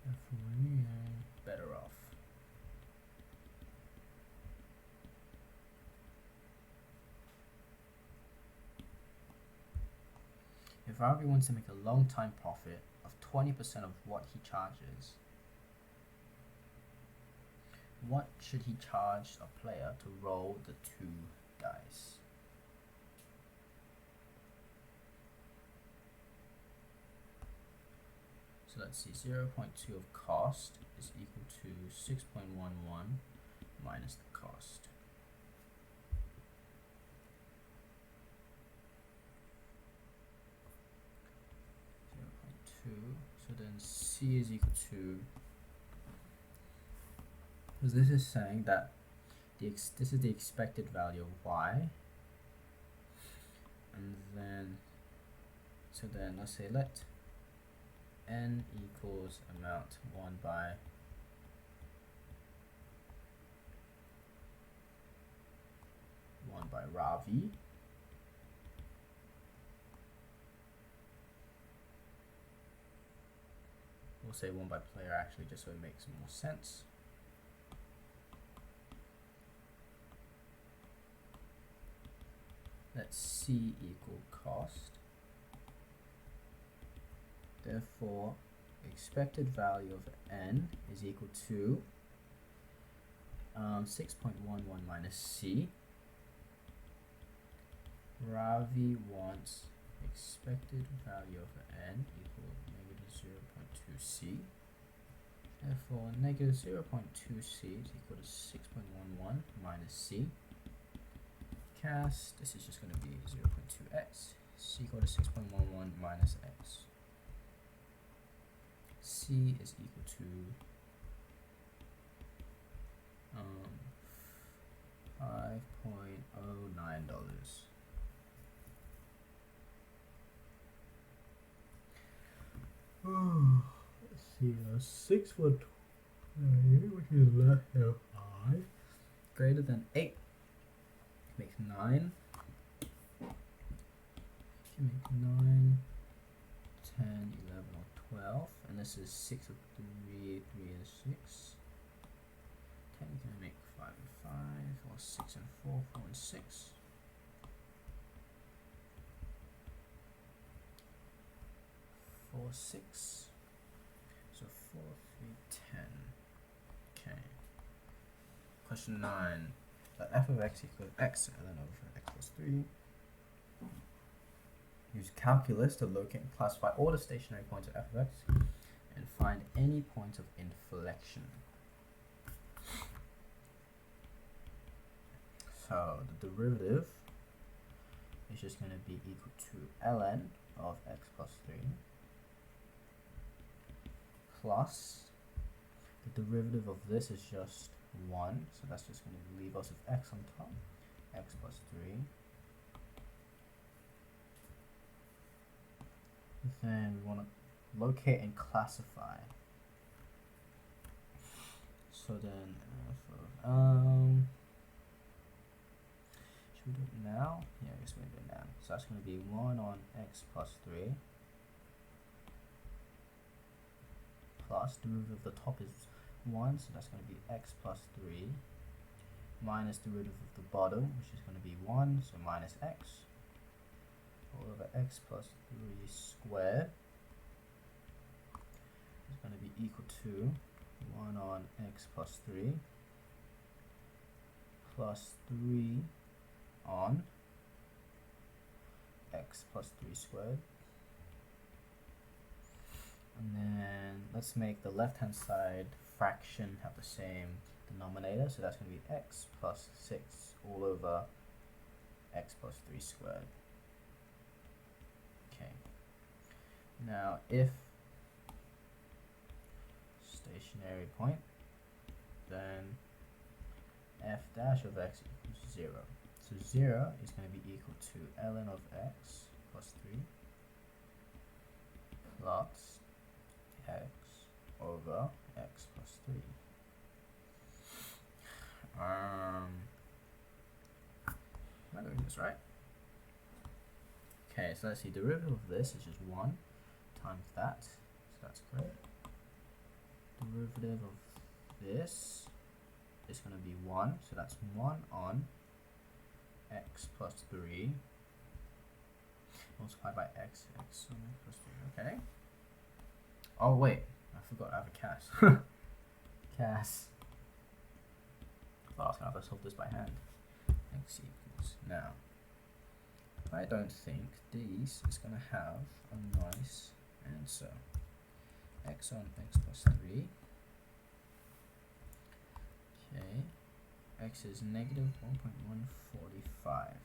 Therefore, Yang better off. If Ravi wants to make a long time profit of 20% of what he charges, what should he charge a player to roll the 2 dice? So let's see, 0.2 of cost is equal to 6.11 minus the cost. 0.2, so then C is equal to, because this is saying that this is the expected value of y, and then, so then let's say let n equals amount 1 by Ravi. We'll say 1 by player actually, just so it makes more sense. Let C equal cost. Therefore, expected value of n is equal to 6.11 minus C. Ravi wants expected value of n equal negative 0.2 C. Therefore, negative 0.2 C is equal to 6.11 minus C. Cast, this is just going to be 0.2x. C equal to 6.11 minus x. C is equal to $5.09. Let's see, 6 foot 20, which is less than 5, greater than 8, make 9. You make 9, 10, 11, or 12, and this is 6 of 3, 3 and 6. 10 can make 5 and 5, or 6 and 4, 4 and 6. 4, 6. So 4, 3, 10. Okay. Question 9. Let f of x equal x ln over x plus 3. Use calculus to locate and classify all the stationary points of f of x and find any point of inflection. So the derivative is just going to be equal to ln of x plus 3 plus the derivative of this is just 1, so that's just going to leave us with x on top, x plus 3. Then we want to locate and classify. So then, should we do it now? Yeah, I guess we're going to do it now. So that's going to be 1 on x plus 3 plus derivative of the top is 1, so that's going to be x plus 3 minus derivative of the bottom, which is going to be 1, so minus x all over x plus 3 squared is going to be equal to 1 on x plus 3 plus 3 on x plus 3 squared. And then let's make the left hand side fraction have the same denominator, so that's going to be x plus 6 all over x plus 3 squared. Okay. Now if stationary point, then f dash of x equals 0. So 0 is going to be equal to ln of x plus 3 plus x over x plus 3. Am I doing this right? Okay, so let's see, derivative of this is just 1 times that, so that's great. Derivative of this is going to be 1, so that's 1 on x plus 3 multiplied by x on x plus 3, okay. Oh wait, I forgot I have a CAS. CAS. I thought I was going to have to solve this by hand. X equals. Now, I don't think these is going to have a nice answer. X on x plus 3. Okay. X is negative 1.145.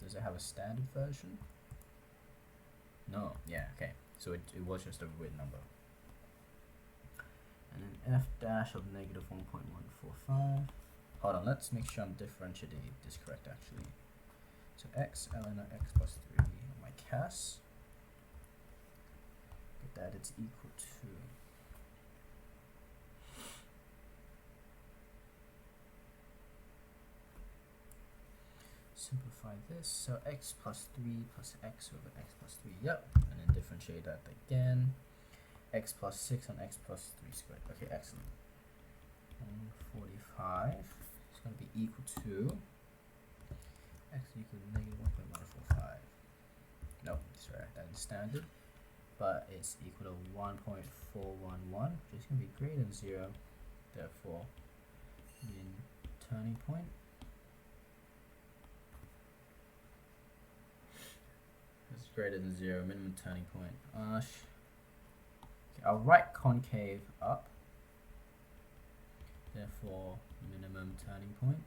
Does it have a standard version? No. Yeah, okay. So it was just a weird number. And then f dash of negative 1.145. Hold on, let's make sure I'm differentiating this correct actually. So x ln of x plus 3 on my CAS that it's equal to simplify this, so x plus 3 plus x over x plus 3, yep, and then differentiate that again, x plus 6 on x plus 3 squared. Okay, excellent. 145 is going to be equal to x equal to negative 1.145. Nope, sorry, that is standard, but it's equal to 1.411, which is going to be greater than 0, therefore in turning point is greater than 0, minimum turning point. Okay, I'll write concave up, therefore minimum turning point.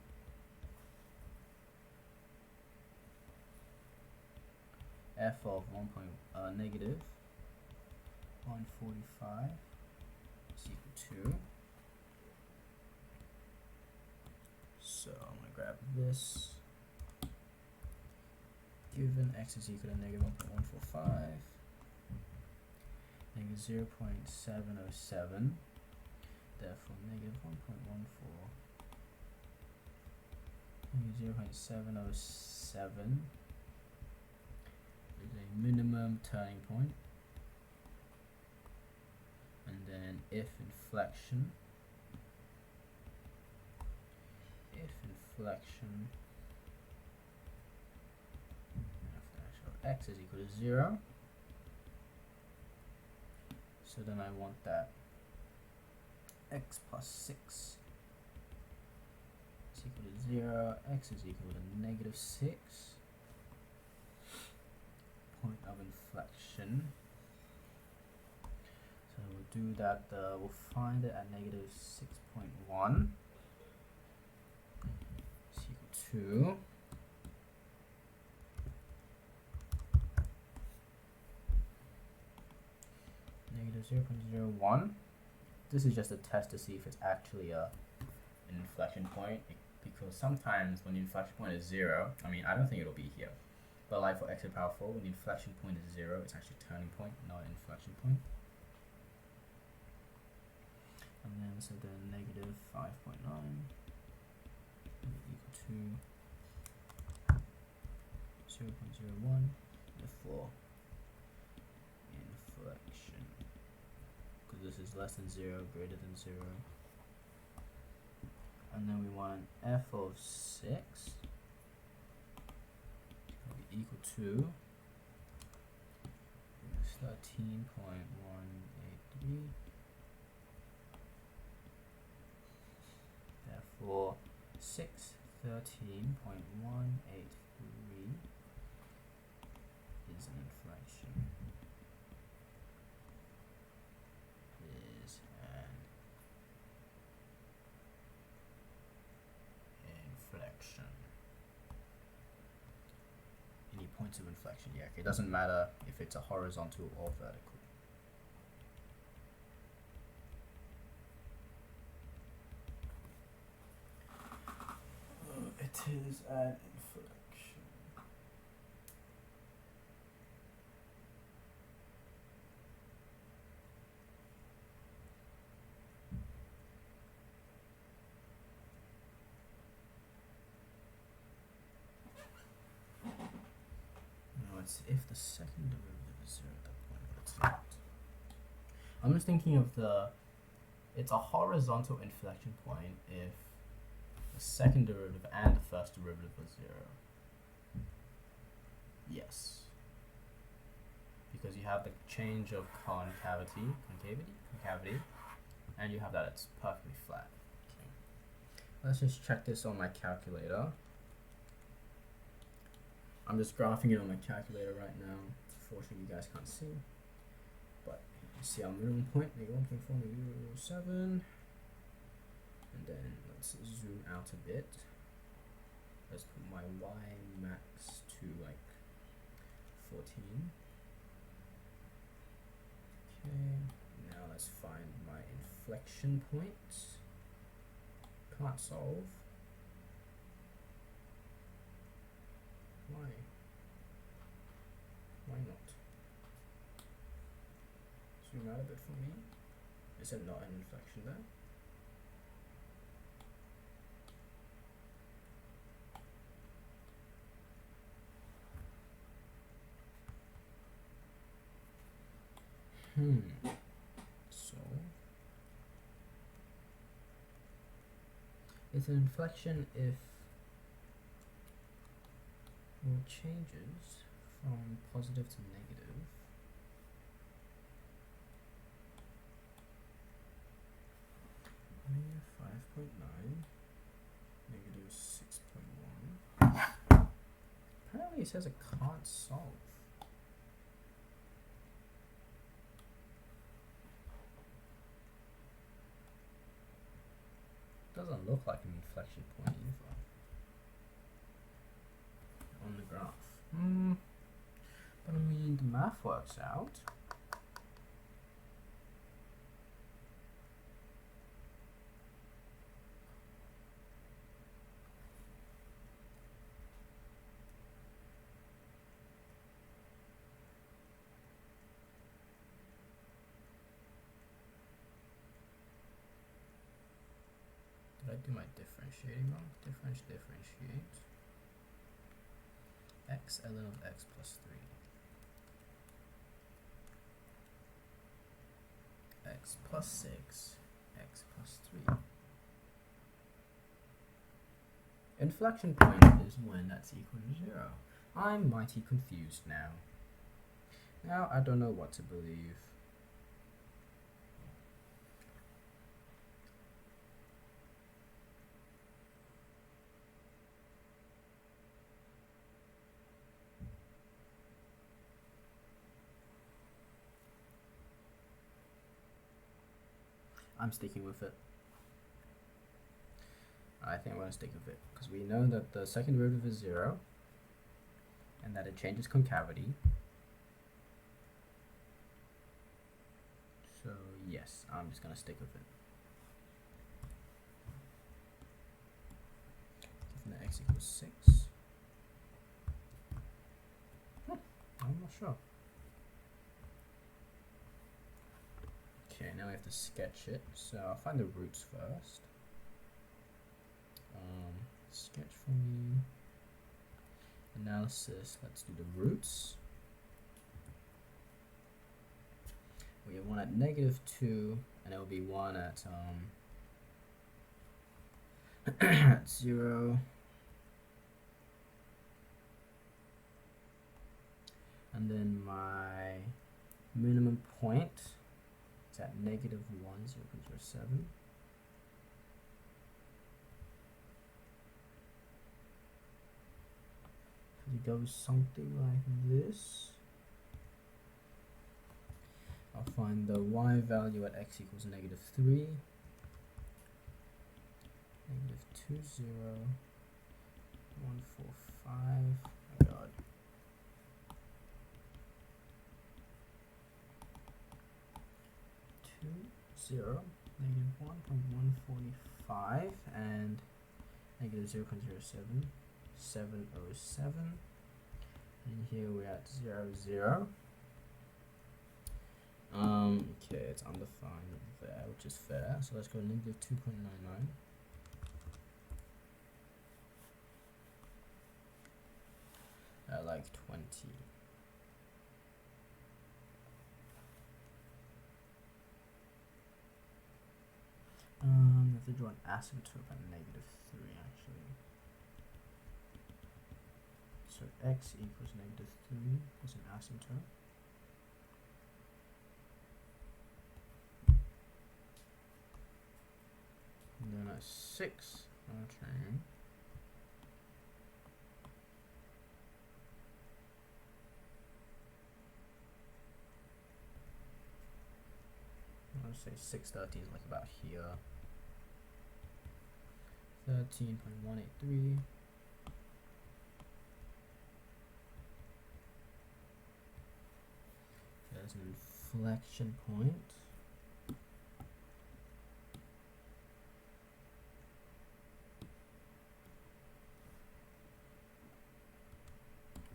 F of negative 145 is equal to, so I'm going to grab this, given x is equal to negative 1.145, negative 0.707, therefore negative 1.14, negative 0.707 is a minimum turning point, and then if inflection of x is equal to 0, so then I want that x plus 6 is equal to 0, x is equal to negative 6, point of inflection. So we'll do that, we'll find it at negative 6.1 is equal to negative 0.01. This is just a test to see if it's actually an inflection point, because sometimes when the inflection point is 0, I mean, I don't think it'll be here, but like for x to the power 4, when the inflection point is 0, it's actually turning point, not an inflection point. And then so then negative 5.9 equal to 0.01, therefore inflection, because this is less than 0, greater than 0. And then we want f of 6 will be equal to 13.183. Therefore 6 13.183 is an inflection. Is an inflection. Any points of inflection? Yeah, okay, it doesn't matter if it's a horizontal or vertical. It is an inflection. No, it's if the second derivative is 0 at that point, but it's not. I'm just thinking of it's a horizontal inflection point if the second derivative and the first derivative are 0. Yes. Because you have the change of concavity, and you have that it's perfectly flat. Okay. Let's just check this on my calculator. I'm just graphing it on my calculator right now. Unfortunately, you guys can't see. But you see our minimum point, negative 1.407. And then let's zoom out a bit. Let's put my y max to like 14. Okay, now let's find my inflection point. Can't solve. Why? Why not? zoom out a bit for me. Is it not an inflection there? So it's an inflection if it changes from positive to negative. -5.9, -6.1. Apparently it says it can't solve. Doesn't look like an inflection point either on the graph. But I mean, the math works out. Did I do my differentiating wrong? Differentiate. X ln of x plus 3. X plus 6, x plus 3. Inflection point is when that's equal to 0. I'm mighty confused now. Now I don't know what to believe. I'm sticking with it. I think I'm going to stick with it because we know that the second derivative is 0 and that it changes concavity. So yes, I'm just going to stick with it. Given that x equals 6. I'm not sure. Okay, now we have to sketch it. So I'll find the roots first. Sketch for me. Analysis, let's do the roots. We have one at -2, and it will be one at at 0. And then my minimum point is at -1, 0.07. It goes something like this. I'll find the y value at x equals -3, -2, 0, 1, 4, 5. Oh my god. -0, -1.145, and -0.07, 707, and here we're at 0, 0. Okay, it's undefined there, which is fair. So let's go -2.99. At like 20. I have to draw an asymptote at -3 actually. So x equals -3 is an asymptote. And then at 6, okay. I'll say 630 is like about here. 13.183. There's an inflection point.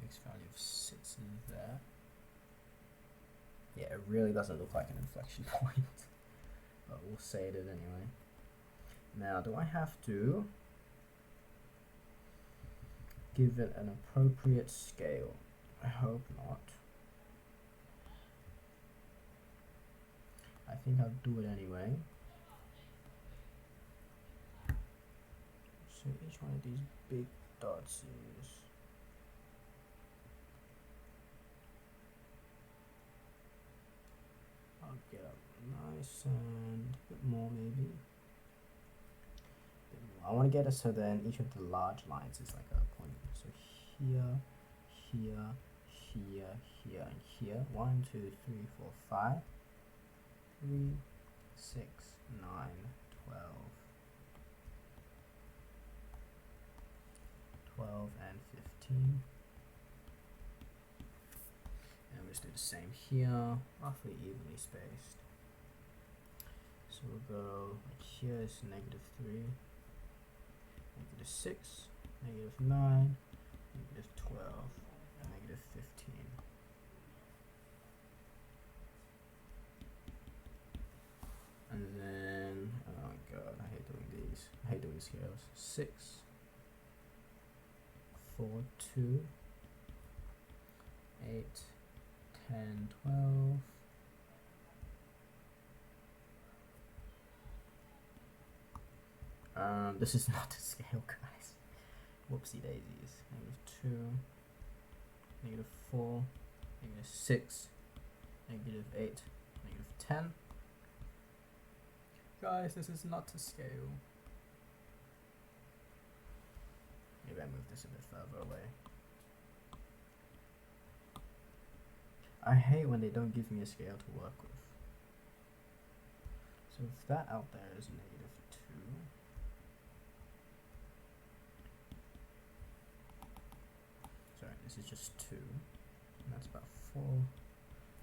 X value of 6 is there. Yeah, it really doesn't look like an inflection point, but we'll say it is anyway. Now, do I have to give it an appropriate scale? I hope not. I think I'll do it anyway. So each one of these big dots is I'll get up nice and a bit more maybe. I want to get it so then each of the large lines is like a point. So here, here, here, here, and here. 1, 2, 3, 4, 5, 3, 6, 9, 12, 12, and 15. And we'll just do the same here, roughly evenly spaced. So we'll go like here is -3. -6, -9, -12, and -15. And then, oh god, I hate doing these. I hate doing scales. 6, 4, 2, 8, 10, 12. This is not to scale, guys. Whoopsie daisies. -2, -4, -6, -8, -10. Guys, this is not to scale. Maybe I move this a bit further away. I hate when they don't give me a scale to work with. So if that out there is -2. Sorry, this is just 2. And that's about 4.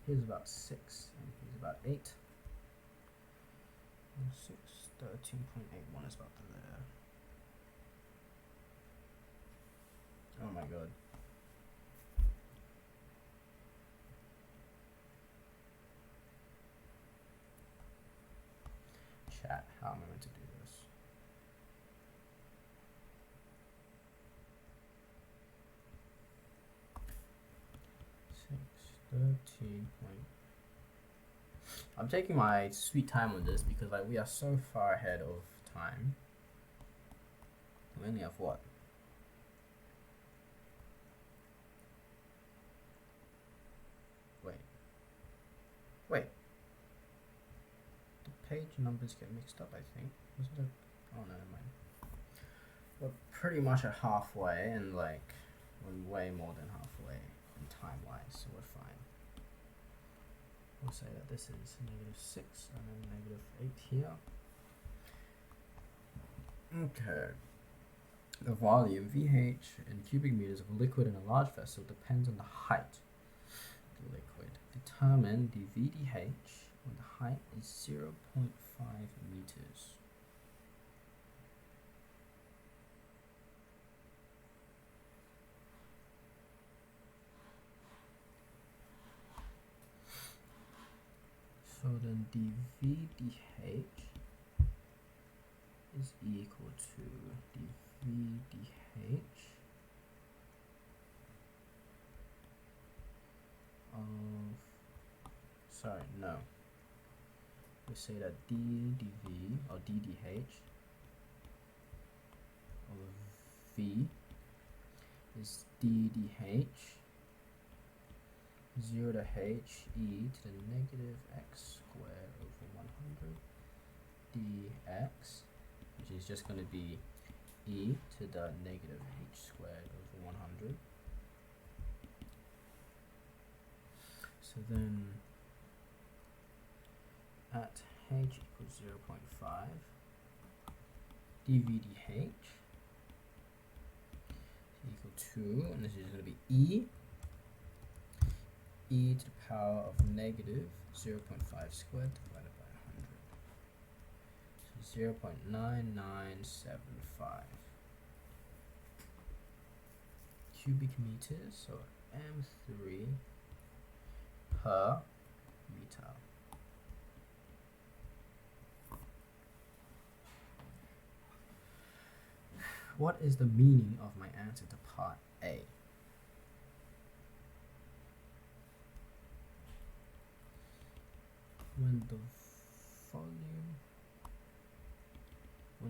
Here's about 6. And here's about 8. And 6, 13.81 is about there. Oh my god. Chat, how am I meant to do this? I'm taking my sweet time on this because like we are so far ahead of time. We only have what? Wait. The page numbers get mixed up, I think. Was it oh no, never mind. We're pretty much at halfway, and like we're way more than halfway in time-wise, so we're fine. We'll say that this is -6 and then -8 here. Okay. The volume VH in cubic meters of liquid in a large vessel depends on the height of the liquid. Determine the VDH when the height is 0.5 meters. So then the VDH is equal to the VDH of, sorry, no. We say that DDV or DDH of V is DDH 0 to H e to the negative x squared over 100 dx, which is just going to be e to the negative h squared over 100. So then at h equals 0.5, dVdh is equal to, and this is going to be e to the power of negative 0.5 squared divided by 100. So 0.9975 cubic meters, so m3 per meter. What is the meaning of my answer to part A? When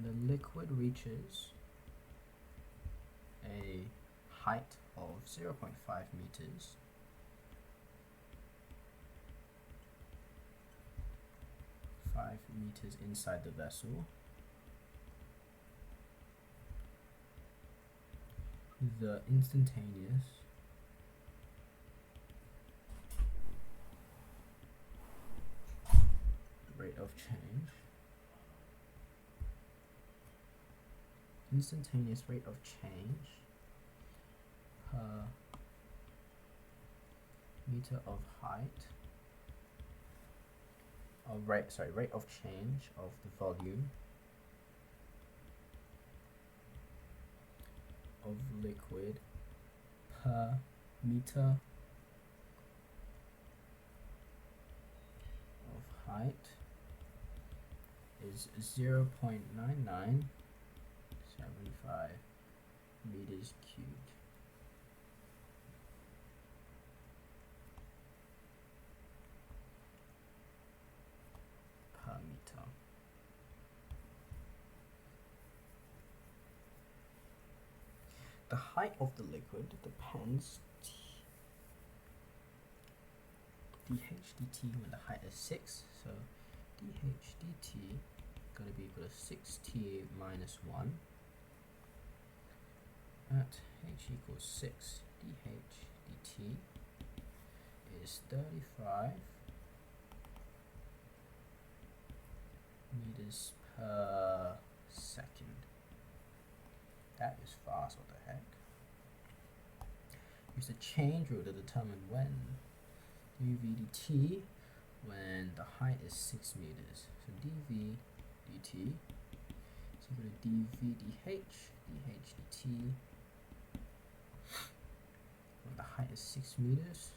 the liquid reaches a height of 0.5 meters, inside the vessel, the instantaneous rate of change per meter of height, rate of change of the volume of liquid per meter of height is 0.9975 meters cubed. Per meter. The height of the liquid depends dH dt when the height is 6, so dH dt going to be equal to 6t minus 1 at h equals 6. dH dt is 35 meters per second. That is fast, what the heck. Use the change rule to determine when dV dt when the height is 6 meters. So dV dt is equal to dV dH dt when the height is 6 meters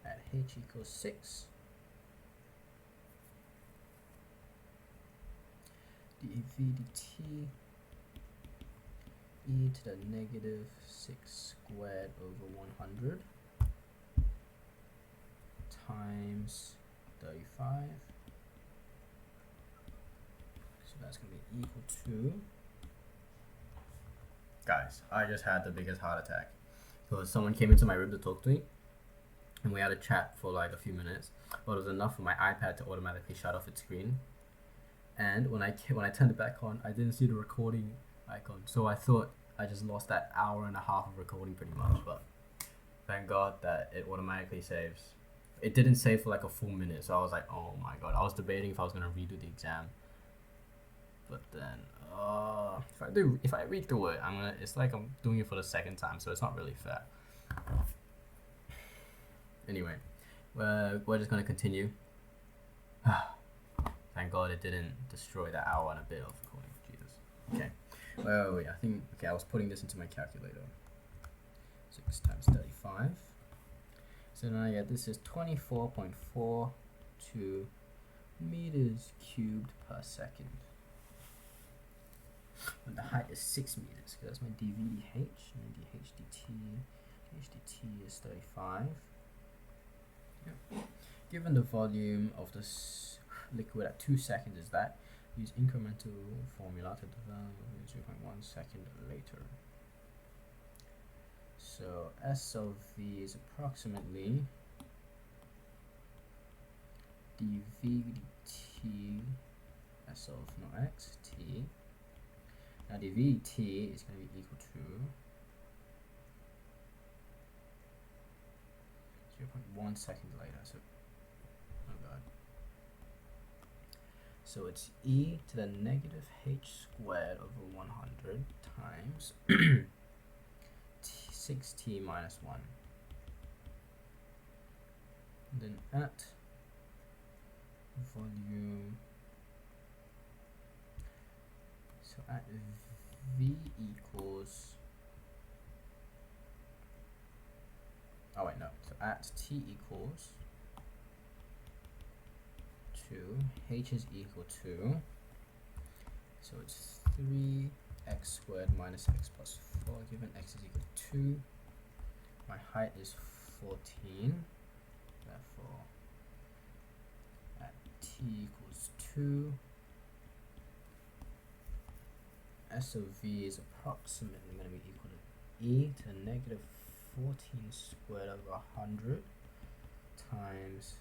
at h equals 6. dV dt e to the negative 6 squared over 100 times 35. So that's going to be equal to... Guys, I just had the biggest heart attack. So someone came into my room to talk to me, and we had a chat for like a few minutes, but it was enough for my iPad to automatically shut off its screen. And when I turned it back on, I didn't see the recording icon, so I thought I just lost that hour and a half of recording pretty much. But thank God that it automatically saves. It didn't save for like a full minute, so I was like, oh my god. I was debating if I was gonna redo the exam, but then if I read through it, it's like I'm doing it for the second time, so it's not really fair. Anyway, we're just gonna continue. Thank God it didn't destroy that hour and a bit of recording. Jesus. Okay. Wait. I was putting this into my calculator. 6 times 35. So now I get this is 24.42 meters cubed per second. When the height is 6 meters, because that's my dV dH, and dH dt is 35. Yep. Given the volume of this liquid at 2 seconds is that, use incremental formula to develop 0.1 second later. So S of V is approximately dV dt S of x t. Now dV dt is going to be equal to 0.1 second later. So oh god. So it's e to the negative h squared over 100 times 6t minus 1. And then at volume, so at V equals, so at t equals to, h is equal to, so it's 3x squared minus x plus 4, given x is equal to 2. My height is 14, therefore at t equals 2, S of v is approximately going to be equal to e to negative 14 squared over 100 times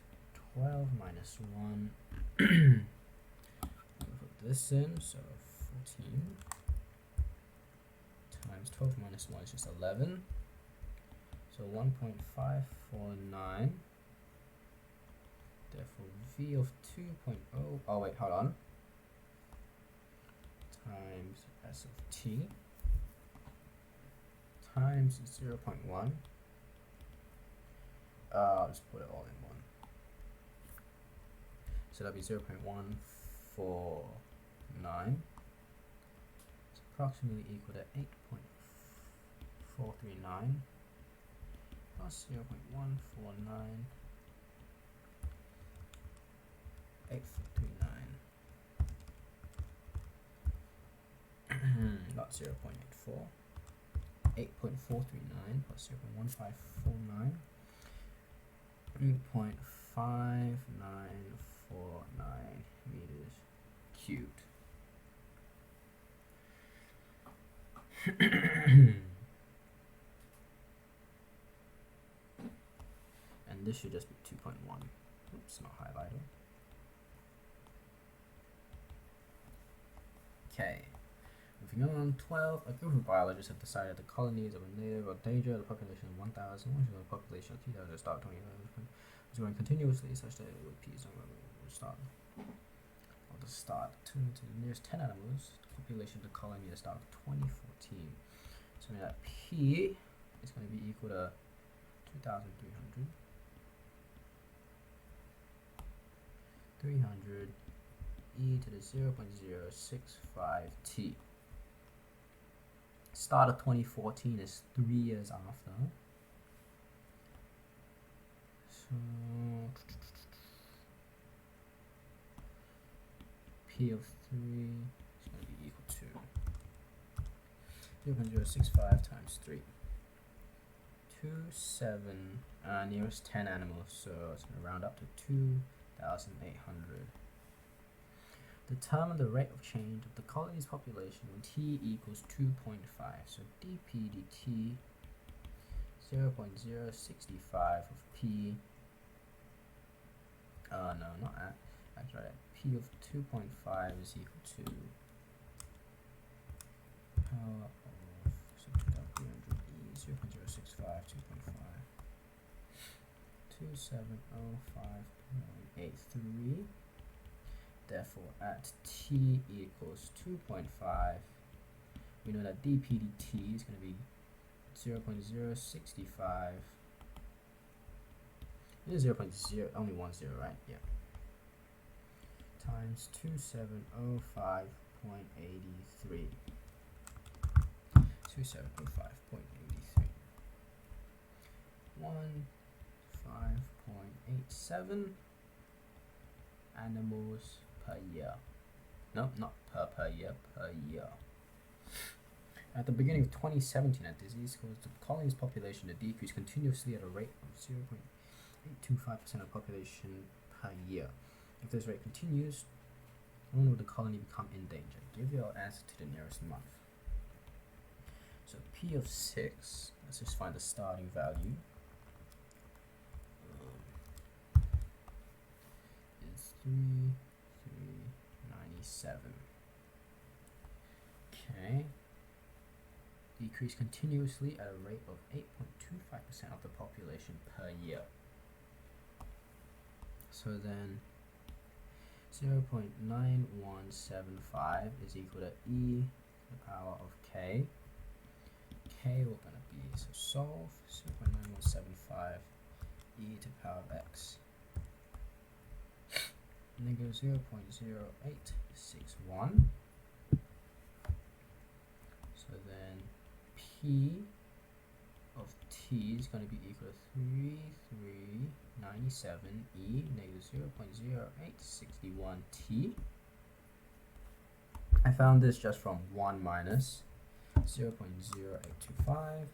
12 minus 1. I'll put this in, so 14 times 12 minus 1 is just 11. So 1.549. Therefore, v of 2.0. Oh, wait, hold on. Times s of t times 0.1. I'll just put it all in one. So that'll be 0.149. It's approximately equal to 8.439 plus 0.149. 8.439. Not 0.84. 8.439 plus 0.1549. 3.5949 meters cubed. And this should just be 2.1. Oops, not highlighted. Okay. Moving on, 12. A group of biologists have decided the colonies of a native or danger the population of 1,000, the population of 2,000 start 20,000 is growing continuously such that it would peace will start. Or the start to the nearest 10 animals, the population of the colony at the start of 2014. So that P is going to be equal to 2,300. 300 e to the 0.065 t. Start of 2014 is 3 years after. So P of 3 is going to be equal to 0.065 times 3. 27 nearest 10 animals, so it's going to round up to 2,800. Determine the rate of change of the colony's population when t equals 2.5. So dp dt 0.065 of p. No, not at. Actually, p of 2.5 is equal to power of 2,300 e 0.065 2.5 2705.83. Therefore, at t equals 2.5, we know that dp dt is going to be 0.065. It is 0.0, only 10, right? Yeah. Times 2705.83. 2705.83. 15.87 animals per year. No, not per year, per year. At the beginning of 2017, a disease caused the colony's population to decrease continuously at a rate of 0.825% of the population per year. If this rate continues, when will the colony become in danger? Give your answer to the nearest month. So P of 6, let's just find the starting value. Is 3,397. Okay. Decrease continuously at a rate of 8.25% of the population per year. So then 0.9175 is equal to e to the power of k. K we're going to be, so solve 0.9175 e to the power of x. Negative 0.0861. So then P of t is going to be equal to 3,397 97 e negative 0.0861 t. I found this just from 1 minus 0.0825.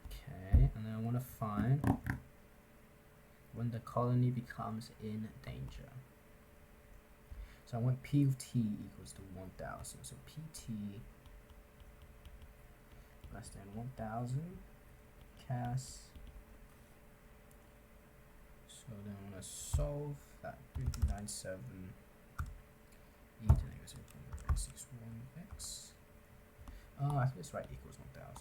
Okay, and then I want to find when the colony becomes in danger. So I want P of t equals to 1000. So PT less than 1000 cas. So then I'm going to solve that 397 e to negative 0.061x. I can just write equals 1000.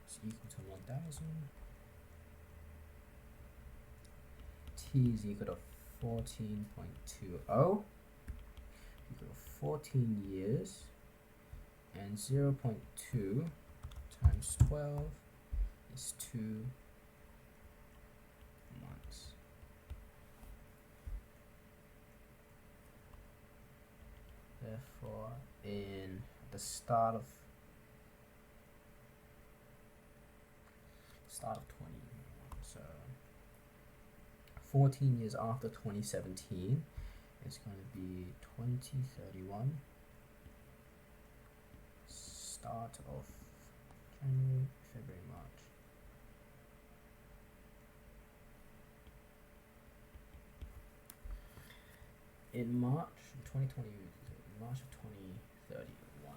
It's equal to 1000. T is equal to 14.20 equal to 14 years, and 0.2 times 12 is 2 months. Therefore, in the start of 20, so 14 years after 2017, it's going to be 2031. Start of January, February, March. In March 2020, March of 2031.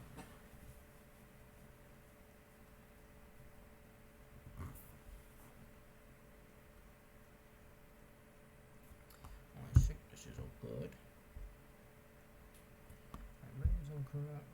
I think this is all good. My rating is all correct.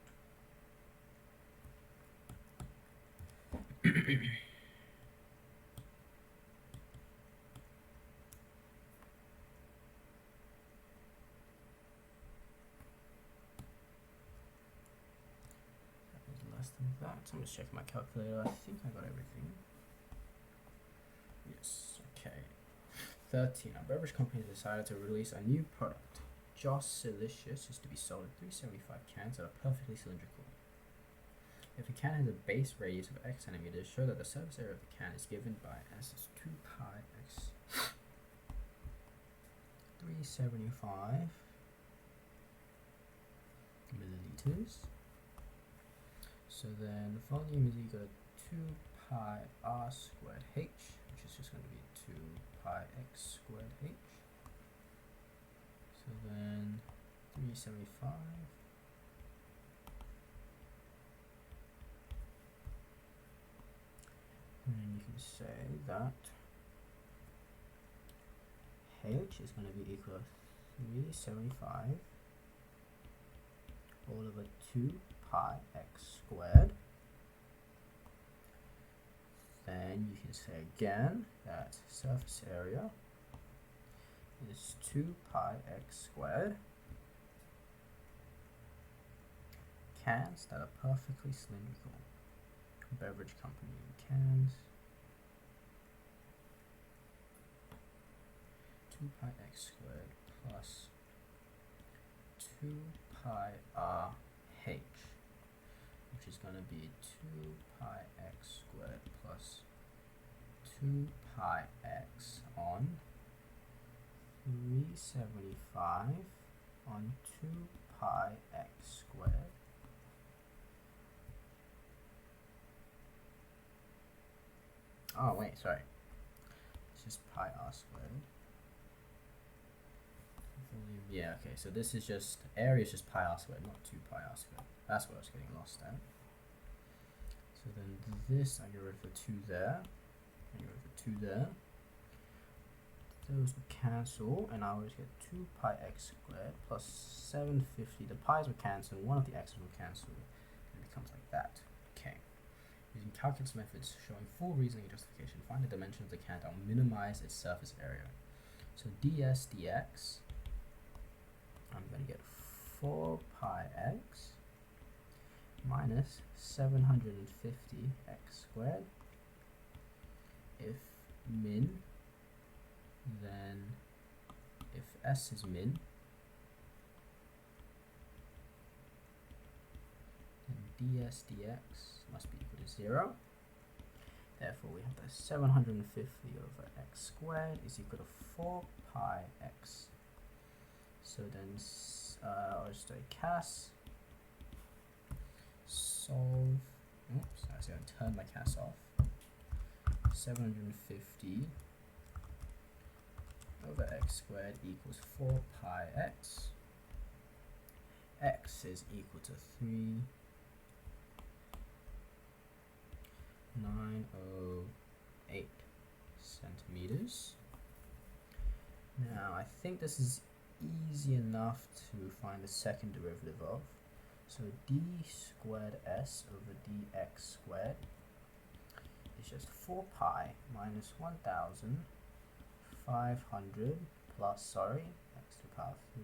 Less than that. So I'm just checking my calculator. I think I got everything. Yes, okay. 13. A beverage company decided to release a new product. Joss Delicious is to be sold in 375 cans that are perfectly cylindrical. If a can has a base radius of x centimeters, show that the surface area of the can is given by s is 2 pi x 375 milliliters. So then the volume is equal to 2 pi r squared h, which is just going to be 2 pi x squared h. So then 375 and you can say that h is going to be equal to 375 all over 2 pi x squared. Then you can say again that surface area is 2 pi x squared. Cans that are perfectly cylindrical. Beverage company cans. 2 pi x squared plus 2 pi r h, which is going to be 2 pi x squared plus 2 pi x on 375 on 2 pi x squared. Oh wait, sorry. This is pi r squared. Yeah, okay, so this is just, area is just pi r squared, not 2 pi r squared. That's what I was getting lost at. So then this, I get rid of the 2 there. I get rid of the 2 there. Those will cancel, and I always get 2 pi x squared plus 750. The pi's will cancel, and one of the x's will cancel, and it becomes like that. Okay. Using calculus methods showing full reasoning and justification, find the dimension of the can that will minimize its surface area. So ds dx, I'm going to get 4 pi x minus 750 x squared. If min, then if s is min, then ds dx must be equal to 0. Therefore, we have that 750 over x squared is equal to 4 pi x. So then, I'll just do a CAS. Solve. Oops, I was going to turn my CAS off. 750 over x squared equals 4 pi x. X is equal to 3,908 centimeters. Now, I think this is easy enough to find the second derivative of. So d squared s over dx squared is just 4 pi minus 1,500 plus, x to the power 3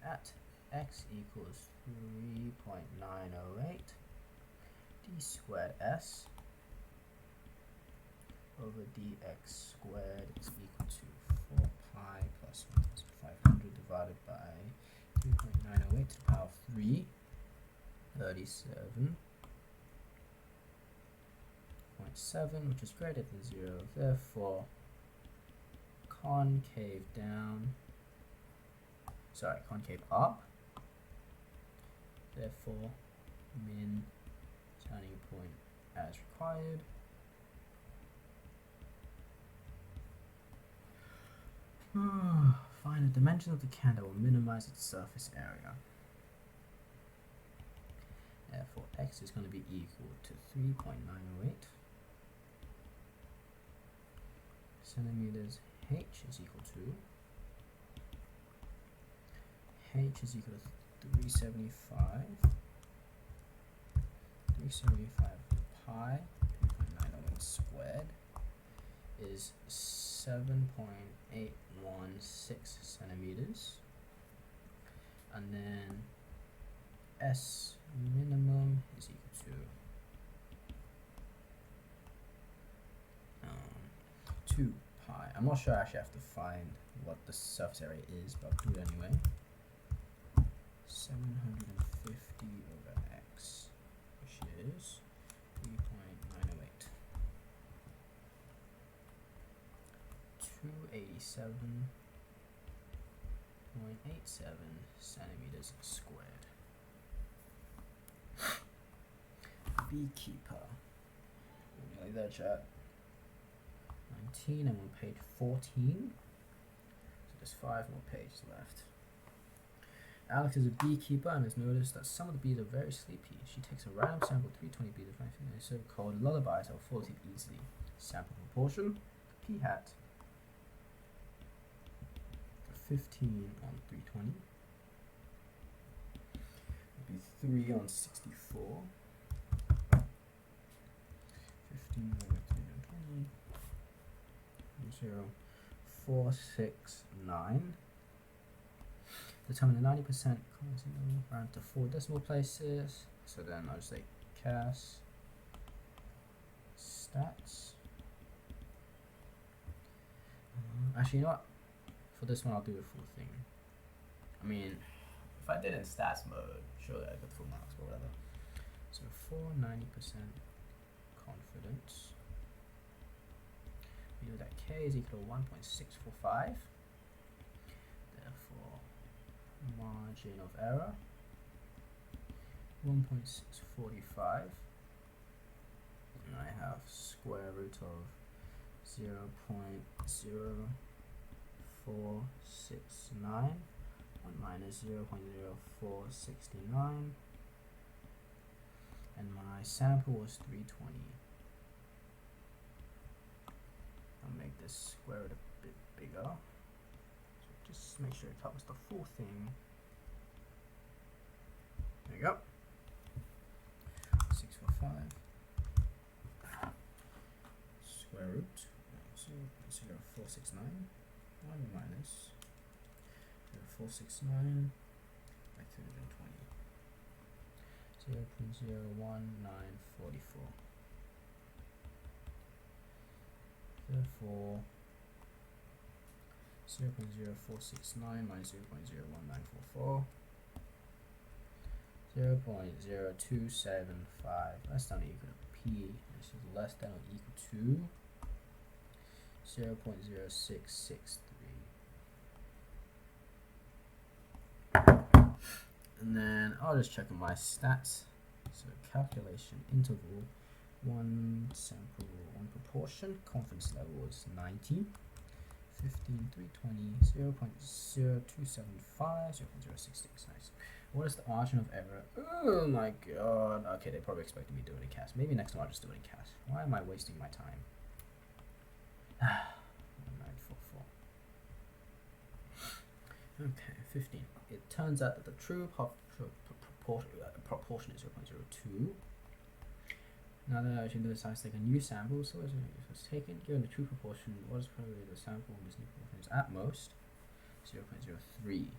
at x equals 3.908 d squared s over dx squared is equal to 4 pi plus 1,500 divided by 3.908 to the power of 3, 37.7, which is greater than 0. Therefore, concave up. Therefore, min turning point as required. Find the dimension of the can that will minimize its surface area. Therefore, x is going to be equal to 3.908 centimeters. H is equal to 375 pi 3.908 squared is 7.816 centimeters, and then S minimum is equal to 2 pi. I'm not sure I actually have to find what the surface area is, but I'll do it anyway. 750 over x, which is 3.908. 287.87 centimeters squared. Beekeeper. Like that, chat. 19, and we're on page 14. So there's 5 more pages left. Alex is a beekeeper and has noticed that some of the bees are very sleepy. She takes a random sample of 320 bees and so-called lullabies that will fall asleep easily. Sample proportion, p hat. 15 on 320. Would be 3 on 64. 15 over 320. 0, 4, 6, 9. Determine the 90% round to 4 decimal places. So then I'll just say CAS stats. Actually, you know what? For this one, I'll do the full thing. I mean, if I did in stats mode, surely I got full marks, but whatever. So for 90% confidence, we know that k is equal to 1.645. Therefore, margin of error 1.645. And I have square root of 0.0469 1 minus 0.0469, and my sample was 320. I'll make this square root a bit bigger, so just make sure it covers the full thing. There you go. 645 square root 0.0469 1 minus 0.469 by 320. 0.01944. Therefore, 0.0469 minus 0.01944. 0.0275 less than or equal to p. This is less than or equal to 0.0663. And then I'll just check on my stats. So calculation interval, one sample, one proportion, confidence level is 90, 15, 320, 0.0275, 0.066. Nice. What is the margin of error? Oh my god. Okay, they probably expected me to do it in CAS. Maybe next time I'll just do it in CAS. Why am I wasting my time? 1944. Okay, 15. It turns out that the true proportion is 0.02. Now that I should do this, I take a new sample. So if it's taken, given the true proportion, what is probably the sample in this new proportion is at most 0.03.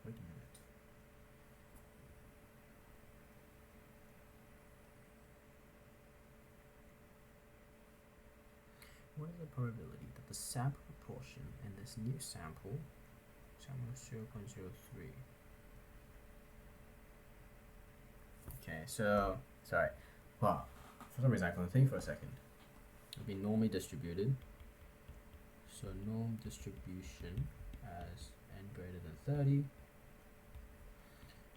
Wait a minute. What is the probability that the sample proportion in this new sample is 0.03? Okay, so sorry. Wow, for some reason I couldn't think for a second. It'll be normally distributed. So norm distribution as n greater than 30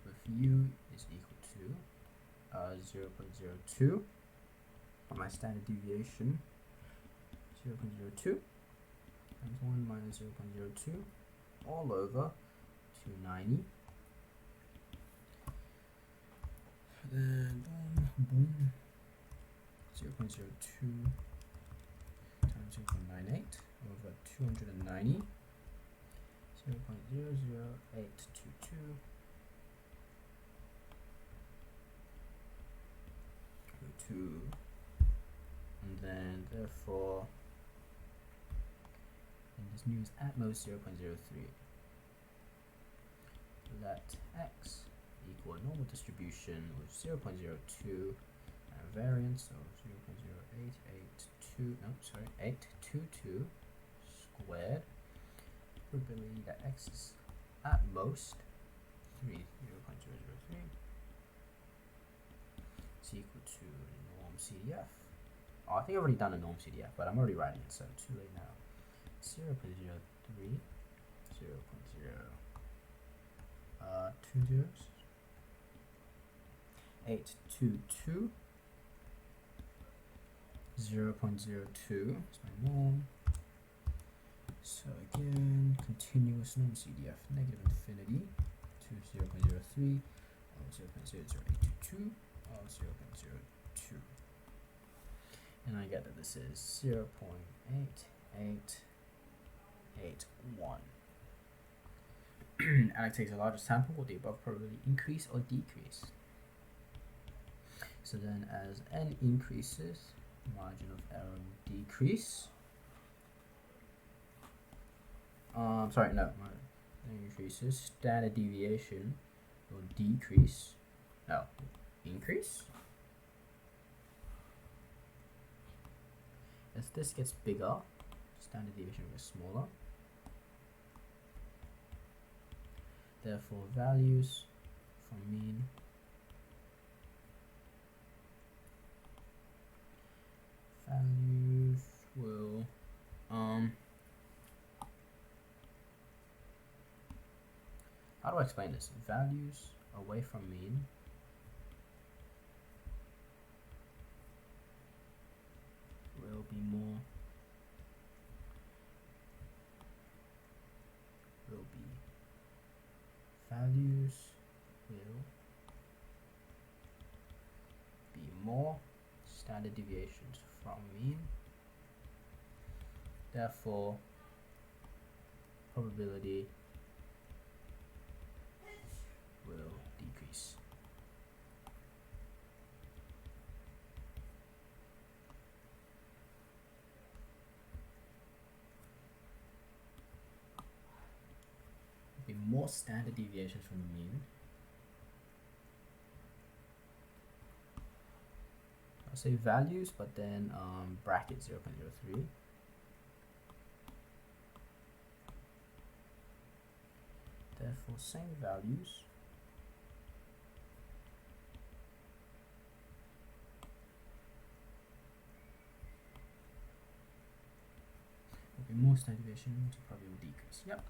with u is equal to 0.02. My standard deviation 0.02 times 1 minus 0.02 all over 290. Then boom, 0.02 times 0.98 over 290, 0.00822 2, and then therefore and this mu is at most 0.03. Let x equal a normal distribution with 0.02 and variance of 822 squared. Probability that x is at most 0.003 is equal to norm CDF. Oh, I think I've already done a norm CDF, but I'm already writing it, so too late now. 0.03, 2 zeros, 822, 0.02 is my norm. So again, continuous norm CDF, negative infinity to 0.03 or 0.00822 or 0.02. And I get that this is 0.8881. And it takes a larger sample. Will the above probability increase or decrease? So then as n increases, margin of error will decrease. Sorry, no. N increases, standard deviation will decrease. No, increase. As this gets bigger, standard deviation gets smaller. Therefore, values from mean will how do I explain this? Values away from mean will be more values will be more standard deviations from mean. Therefore, probability will decrease. Be more standard deviations from the mean. I'll say values, but then bracket 0.03. Therefore, same values. Will be more standard deviation, so probably will decrease. Yep.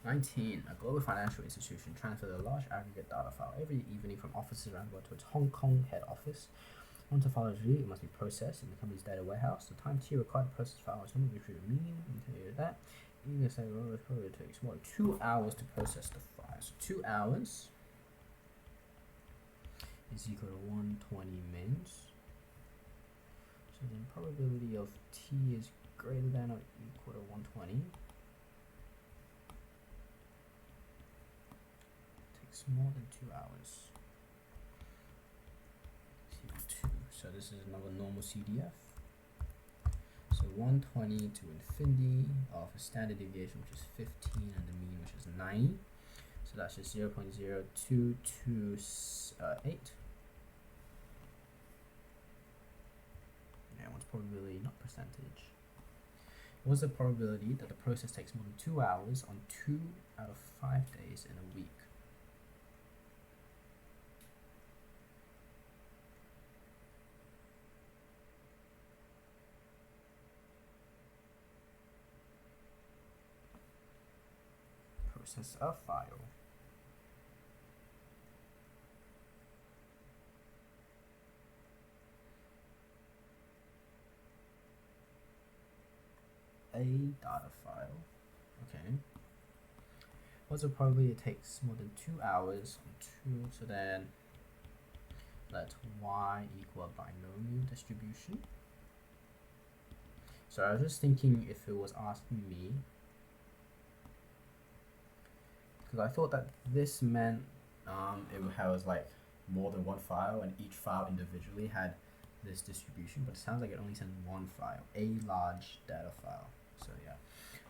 19. A global financial institution transfers a large aggregate data file every evening from offices around the world to its Hong Kong head office. Once the file is reviewed, it must be processed in the company's data warehouse. The time t required to process the file is normally retrieved mean. You can hear that. Even if it probably takes more than 2 hours to process the file. So 2 hours is equal to 120 mins. So then probability of t is greater than or equal to 120. Takes more than 2 hours. C2. So this is another normal CDF. So 120 to infinity of a standard deviation, which is 15, and the mean, which is 90. So that's just 0.0228. Yeah, what's probability, not percentage. What's the probability that the process takes more than 2 hours on 2 out of 5 days in a week? Process a file. A data file. Okay. What's the probability it takes more than 2 hours on 2? So then let y equal a binomial distribution. So I was just thinking if it was asking me, because I thought that this meant it was like more than one file, and each file individually had this distribution, but it sounds like it only sends one file, a large data file. So yeah,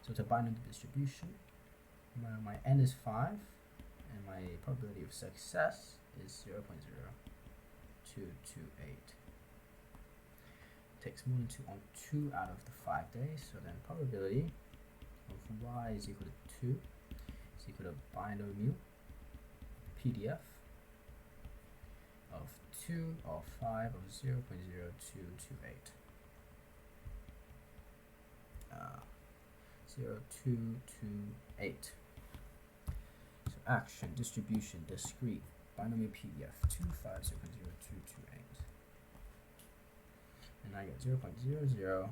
so it's a binomial distribution. My n is 5, and my probability of success is 0.0228. Takes more than 2 on 2 out of the 5 days, so then probability of y is equal to 2 is equal to binomial PDF of 2 of 5 of 0.0228. 0228. So action, distribution, discrete, binomial PDF 250.0228. And I get 0.0049.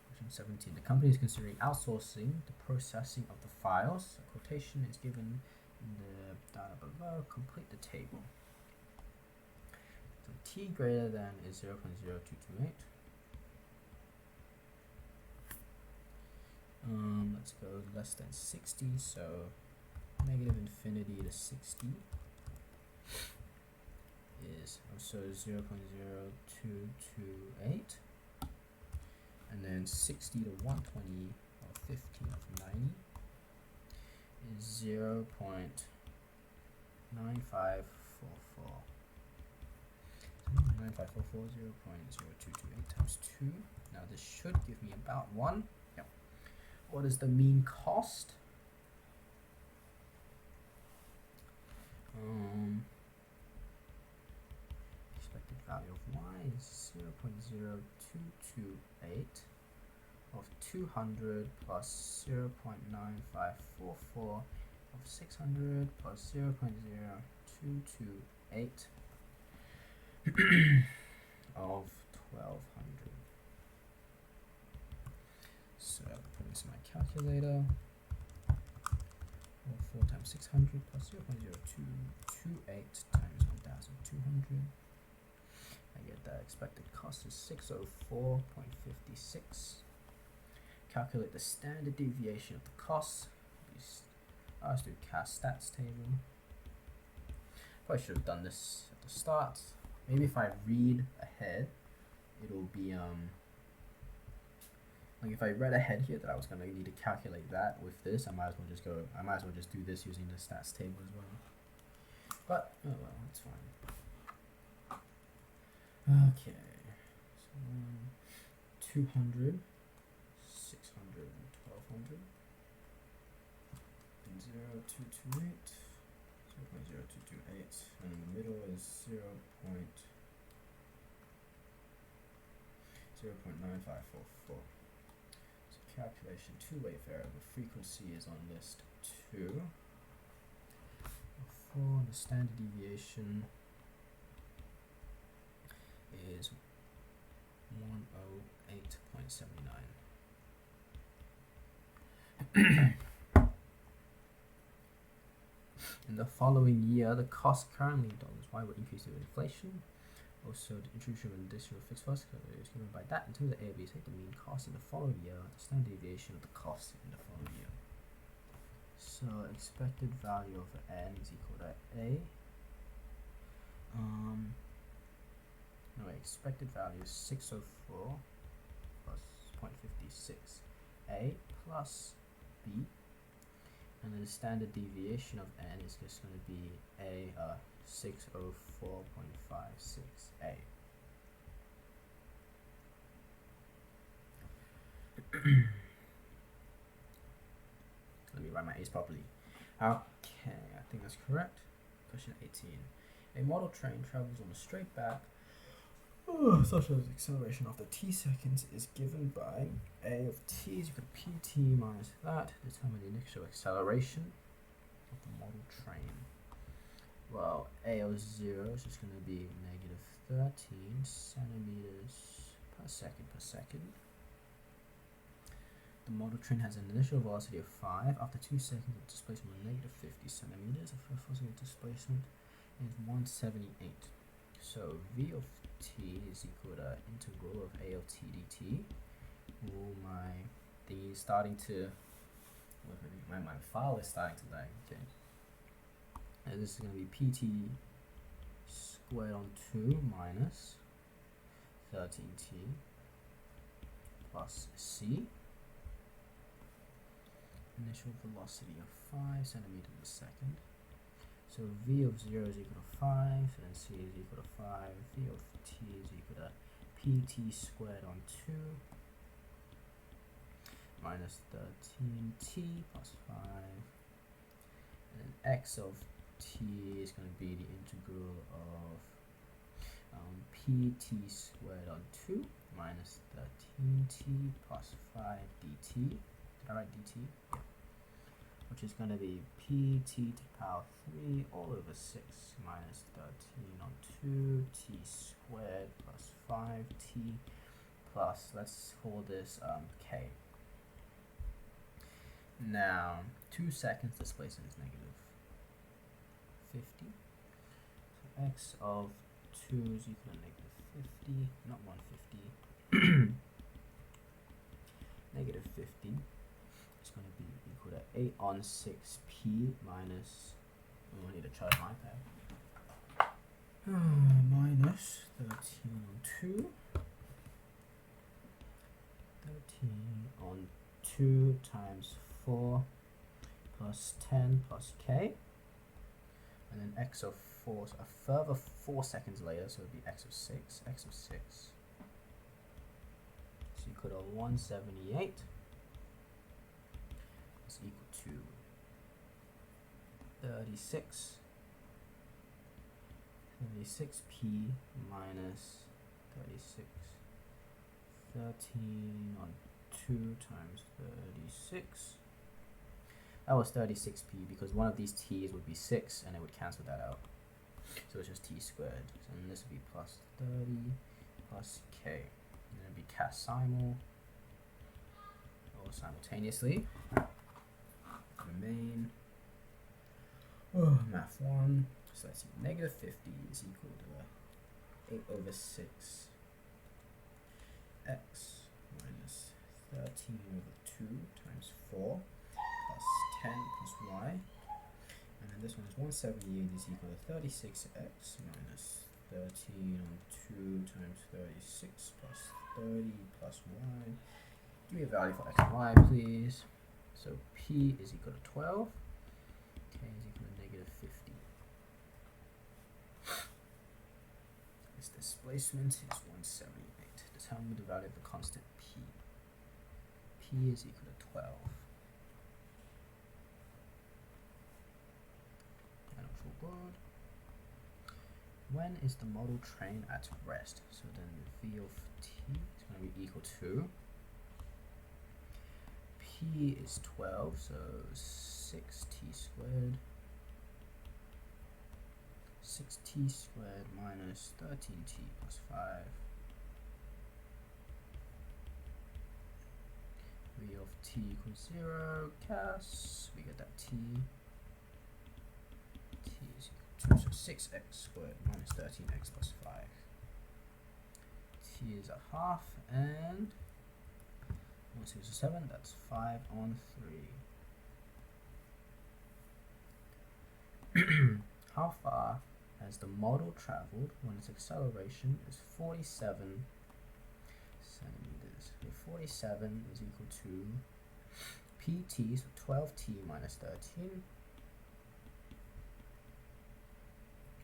Question 17. The company is considering outsourcing the processing of the files. A quotation is given in the data below. Complete the table. So t greater than is 0.0228. Let's go less than 60, so negative infinity to 60 is also 0.0228, and then 60 to 120 or 15 of 90 is 0.9544. 9544, 0.0228 times 2. Now this should give me about 1. Yep. What is the mean cost? Expected value of y is 0.0228 of 200 plus 0.9544 of 600 plus 0.0228 of 1200. So put this in my calculator. 4 times 600 plus 0.0228 times 1200. I get that expected cost is 604.56. Calculate the standard deviation of the cost. Let's do CAS stats table. Probably should have done this at the start. Maybe if I read ahead, it'll be like if I read ahead here that I was gonna need to calculate that with this, I might as well just do this using the stats table as well. But oh well, it's fine. Okay. So 200, 600, and 1200. And 0228, 0.0228. And in the middle is 0.9544. So calculation, two-way variable frequency is on list 2. 4, and the standard deviation is 108.79. In the following year, the cost currently $Y will increase with inflation. Also, the introduction of an additional fixed cost is given by that. In terms of A or B, take the mean cost in the following year, the standard deviation of the cost in the following year. So, expected value of n is equal to A. Expected value is 604 plus 0.56 A plus B. And then the standard deviation of n is just going to be A 604.56A. Let me write my A's properly. Okay, I think that's correct. Question 18. A model train travels on a straight back, such as acceleration after t seconds is given by A of t is equal to pt minus that. Determine the initial acceleration of the model train. Well, A of 0 is just going to be negative 13 centimeters per second. The model train has an initial velocity of 5. After 2 seconds of displacement of negative 50 centimeters, the first velocity of displacement is 178. So V of t is equal to integral of A of t dt. Oh, my thingy is starting to, my file is starting to lag. Okay. And this is going to be pt squared on 2 minus 13t plus c. Initial velocity of 5 centimeters per second. So V of 0 is equal to 5, so then C is equal to 5. V of t is equal to pt squared on 2 minus 13t plus 5. And then x of t is going to be the integral of pt squared on 2 minus 13t plus 5 dt. Did I write dt? Yeah. Which is going to be pt to the power 3 all over 6 minus 13 on 2 t squared plus 5t plus, let's call this k. Now, 2 seconds displacement is negative 50. So x of 2 is equal to negative 50, not 150. Negative 50. It's going to be equal to 8 on 6p minus, I need to charge my iPad, minus 13 on 2, 13 on 2 times 4 plus 10 plus k, and then x of 4, so a further 4 seconds later, so it would be x of 6 is equal to 178. Is equal to 36p minus 36, 13 on 2 times 36. That was 36p because one of these t's would be 6 and it would cancel that out. So it's just t squared. So then this would be plus 30 plus k. And then it would be cast simultaneously. Remain. Math 1. So let's see. Negative 50 is equal to 8 over 6 x minus 13 over 2 times 4 plus 10 plus y. And then this one is 178 is equal to 36x minus 13 on 2 times 36 plus 30 plus y. Give me a value for x and y, please. So p is equal to 12, k is equal to negative 50. its displacement is 178. Determine the value of the constant p. P is equal to 12. And for good. When is the model train at rest? So then V of t is going to be equal to P is 12, so 6t squared. 6t squared minus 13t plus 5. V of t equals 0, cast, we get that t is equal to, so 6x squared minus 13x plus 5. T is a half, and 1, 6, 7, that's 5 on 3. How far has the model traveled when its acceleration is 47 centimeters? So 47 is equal to pt, so 12t minus 13.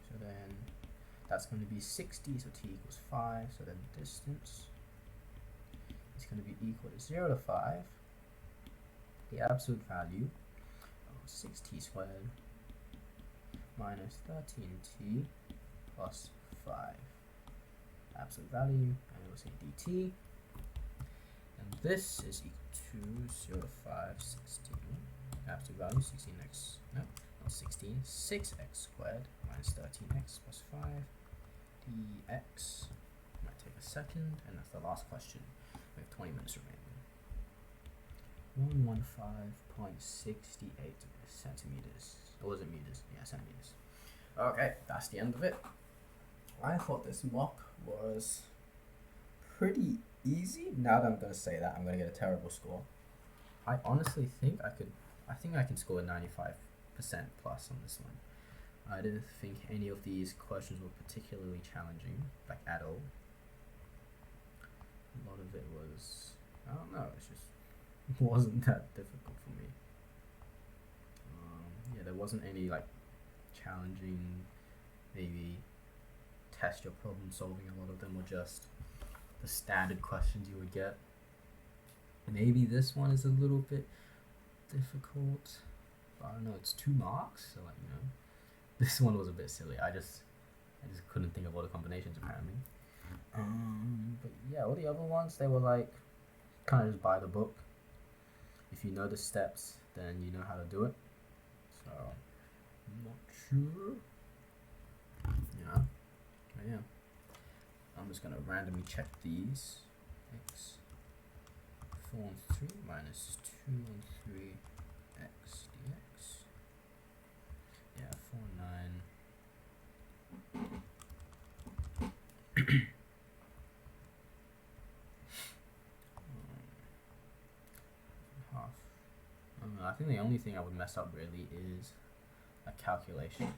So then that's going to be 60, so t equals 5. So then distance is going to be equal to 0 to 5. The absolute value of 6t squared minus 13t plus 5. Absolute value, and it will say dt. And this is equal to 0 to 5, 16. Absolute value, 16x, no, not 16, 6x squared minus 13x plus 5 dx. Might take a second, and that's the last question. We have 20 minutes remaining. 115.68 centimeters. Or was it meters? Yeah, centimeters. Okay, that's the end of it. I thought this mock was pretty easy. Now that I'm going to say that, I'm going to get a terrible score. I honestly think I can score a 95% plus on this one. I didn't think any of these questions were particularly challenging, like at all. A lot of it was, I don't know, it just wasn't that difficult for me. Yeah, there wasn't any like challenging, maybe test your problem solving. A lot of them were just the standard questions you would get. Maybe this one is a little bit difficult, but I don't know, it's 2 marks, so like, you know, this one was a bit silly. I just couldn't think of all the combinations apparently. But yeah, all the other ones, they were like kind of just by the book. If you know the steps, then you know how to do it. So I'm not sure. Yeah, but yeah. I'm just gonna randomly check these. X 4 on 3 minus 2 on 3 x dx. Yeah, 4 9. Half. I think the only thing I would mess up really is a calculation,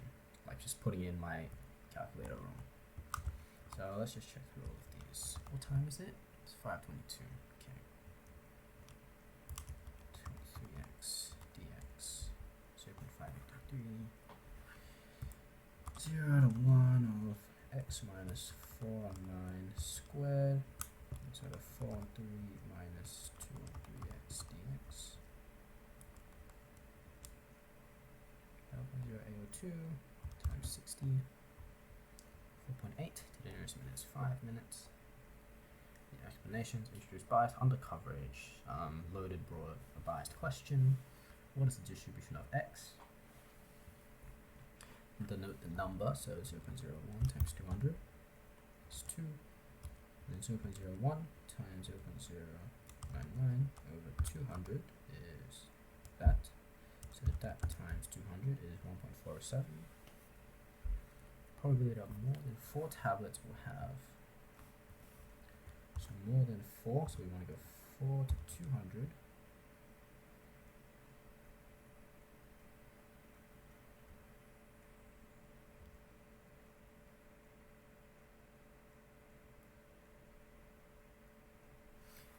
like just putting in my calculator wrong. So let's just check through all of these. What time is it? It's 5:22. Okay. 3x dx 0.583. 0 to 1 of x minus 4 on 9 squared. So the 4 on 3 minus 2 on 3x dx. 0.0802 times 60. 4.8 to the nearest minute is 5 minutes. The explanations: introduced bias, under coverage, loaded broad, a biased question. What is the distribution of x? Denote the number, so 0.01 times 200 is 2. And then 0.01 times 0.099 over 200 is that. So that times 200 is 1.47. Probability that more than 4 tablets will have. So more than 4, so we want to go 4 to 200.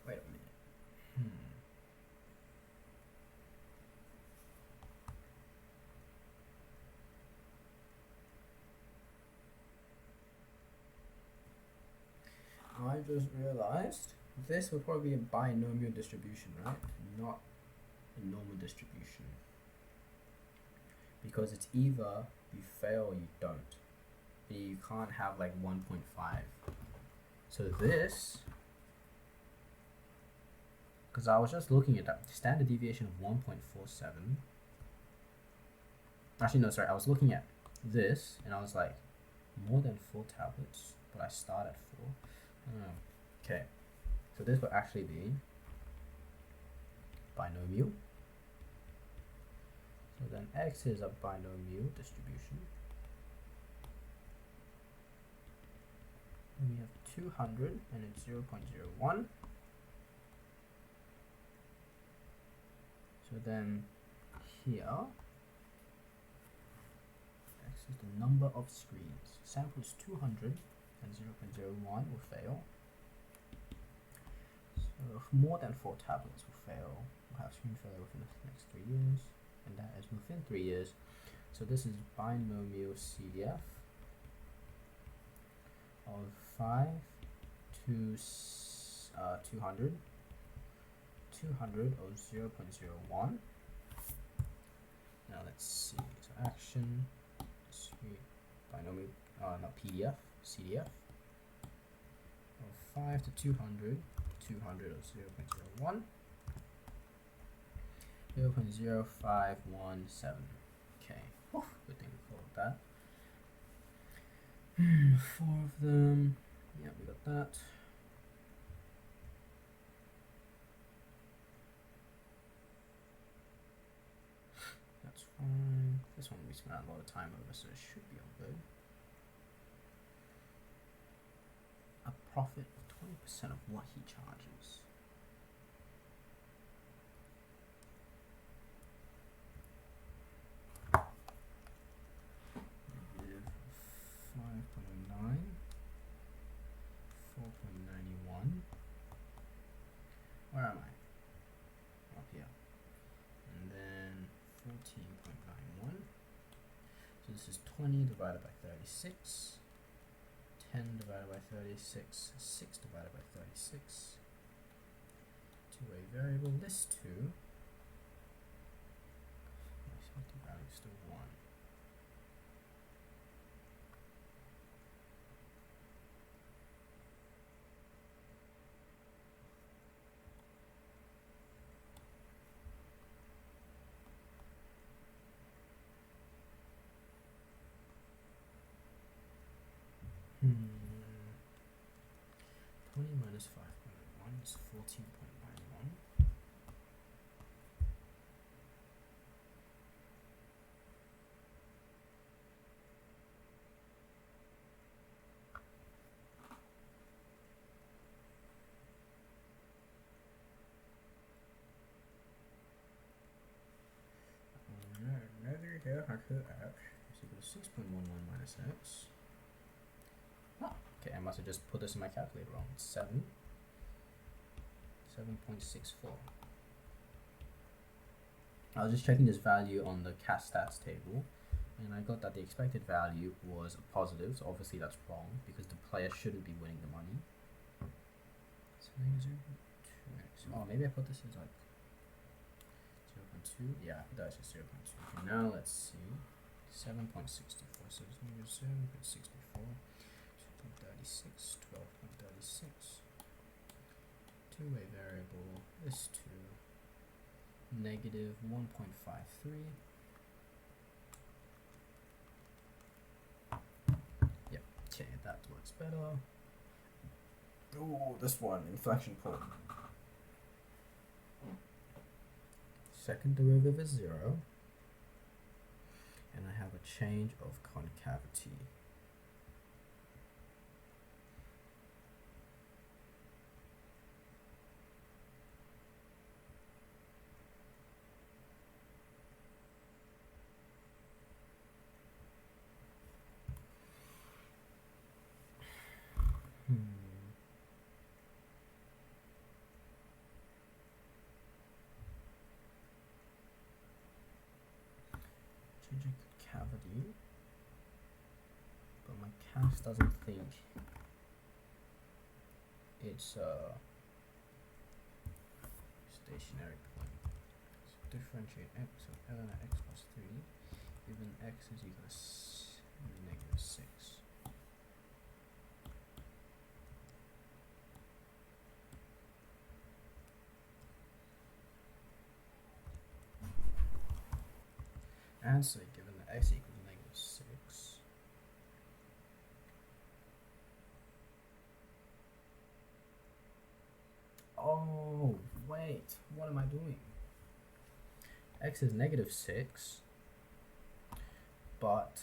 Wait a minute. just realized this would probably be a binomial distribution, right? Not a normal distribution. Because it's either you fail or you don't. You can't have like 1.5. So this, because I was just looking at that standard deviation of 1.47. Actually, no, sorry. I was looking at this and I was like, more than 4 tablets, but I start at 4. Okay, so this will actually be binomial. So then X is a binomial distribution. And we have 200 and it's 0.01. So then here, X is the number of screens. Sample is 200 and 0.01 will fail. So if more than 4 tablets will fail, we'll have screen failure within the next 3 years, and that is within 3 years. So this is binomial CDF of 5 to 200, 200 of 0.01. Now let's see. So action, discrete, binomial, not PDF, CDF of 5 to 200, 200 of 0.01, 0.0517. Okay, good thing we called that. 4 of them. Yeah, we got that. That's fine. This one we spent a lot of time over, so it should be all good. A profit of 20% of what he charges. Negative 5.09, 4.91. Where am I? Up here. And then 14.91. So this is 20 divided by 36. 10 divided by 36, 6 divided by 36. Two-way variable, this 2. My expected value is still 1. Hmm. 20 minus 5.1 is 14.91. Another here, I could add is equal to 6.11 minus x. Okay, I must have just put this in my calculator wrong. It's 7.64. I was just checking this value on the CAS stats table, and I got that the expected value was a positive, so obviously that's wrong, because the player shouldn't be winning the money. So 0.2x. Oh, maybe I put this as like 0.2? Yeah, I put that as 0.2. Okay, now let's see. 7.64, so it's going to be 7.64. 36, 12.36. Two-way variable, this 2, negative 1.53. Yep, okay, that works better. Oh, this one, inflection point. Second derivative is 0. And I have a change of concavity. Changing cavity, but my CAS doesn't think it's stationary point. So differentiate x, so ln of x plus 3, given x is equal to negative 6. Answer given that x equals negative 6. Oh, wait, what am I doing? X is negative 6, but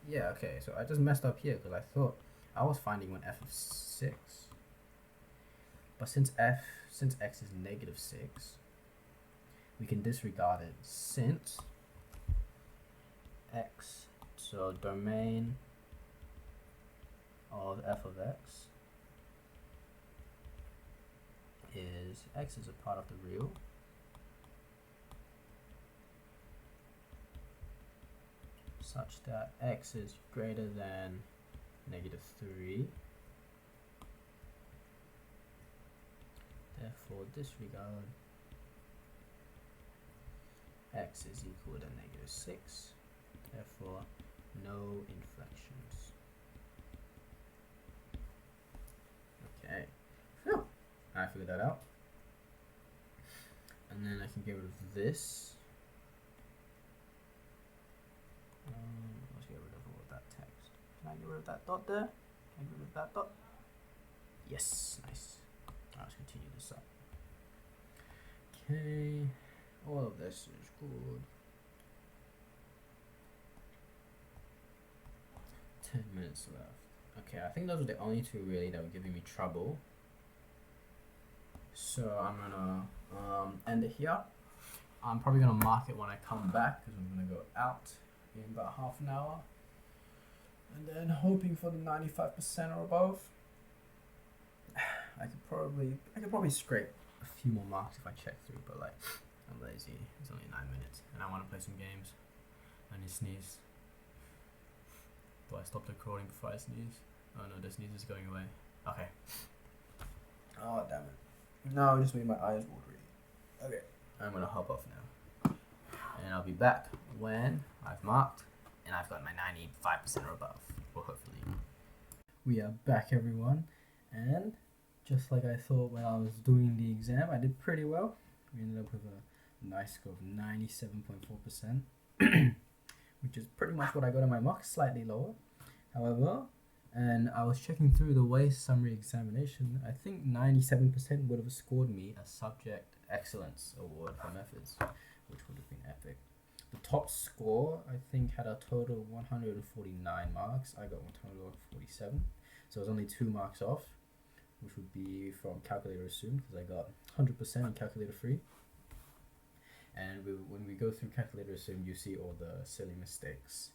yeah, okay, so I just messed up here because I thought I was finding one f of 6, but since x is negative 6, we can disregard it since x, so domain of f of x is x is a part of the real, such that x is greater than negative 3. Therefore, disregard x is equal to negative 6. Therefore, no inflections. Okay. Phew. I figured that out. And then I can get rid of this. Let's get rid of all of that text. Can I get rid of that dot there? Can I get rid of that dot? Yes, nice. Let's continue this up. Okay, all of this is good. 10 minutes left. Okay, I think those are the only two really that were giving me trouble. So I'm gonna end it here. I'm probably gonna mark it when I come back because I'm gonna go out in about half an hour, and then hoping for the 95% or above. I could probably scrape a few more marks if I check through, but like I'm lazy. It's only 9 minutes, and I want to play some games. I need to sneeze. Do I stop the recording before I sneeze? Oh no, the sneeze is going away. Okay. Oh damn it! No, it just made my eyes watery. Okay, I'm gonna hop off now, and I'll be back when I've marked and I've got my 95% or above. Well, hopefully. We are back, everyone, and just like I thought when I was doing the exam, I did pretty well. We ended up with a nice score of 97.4%, which is pretty much what I got in my mock, slightly lower. However, and I was checking through the WACE summary examination, I think 97% would have scored me a subject excellence award for methods, which would have been epic. The top score, I think, had a total of 149 marks. I got 147, so I was only 2 marks off, which would be from calculator assumed because I got 100% in calculator free. And when we go through calculator assumed, you see all the silly mistakes.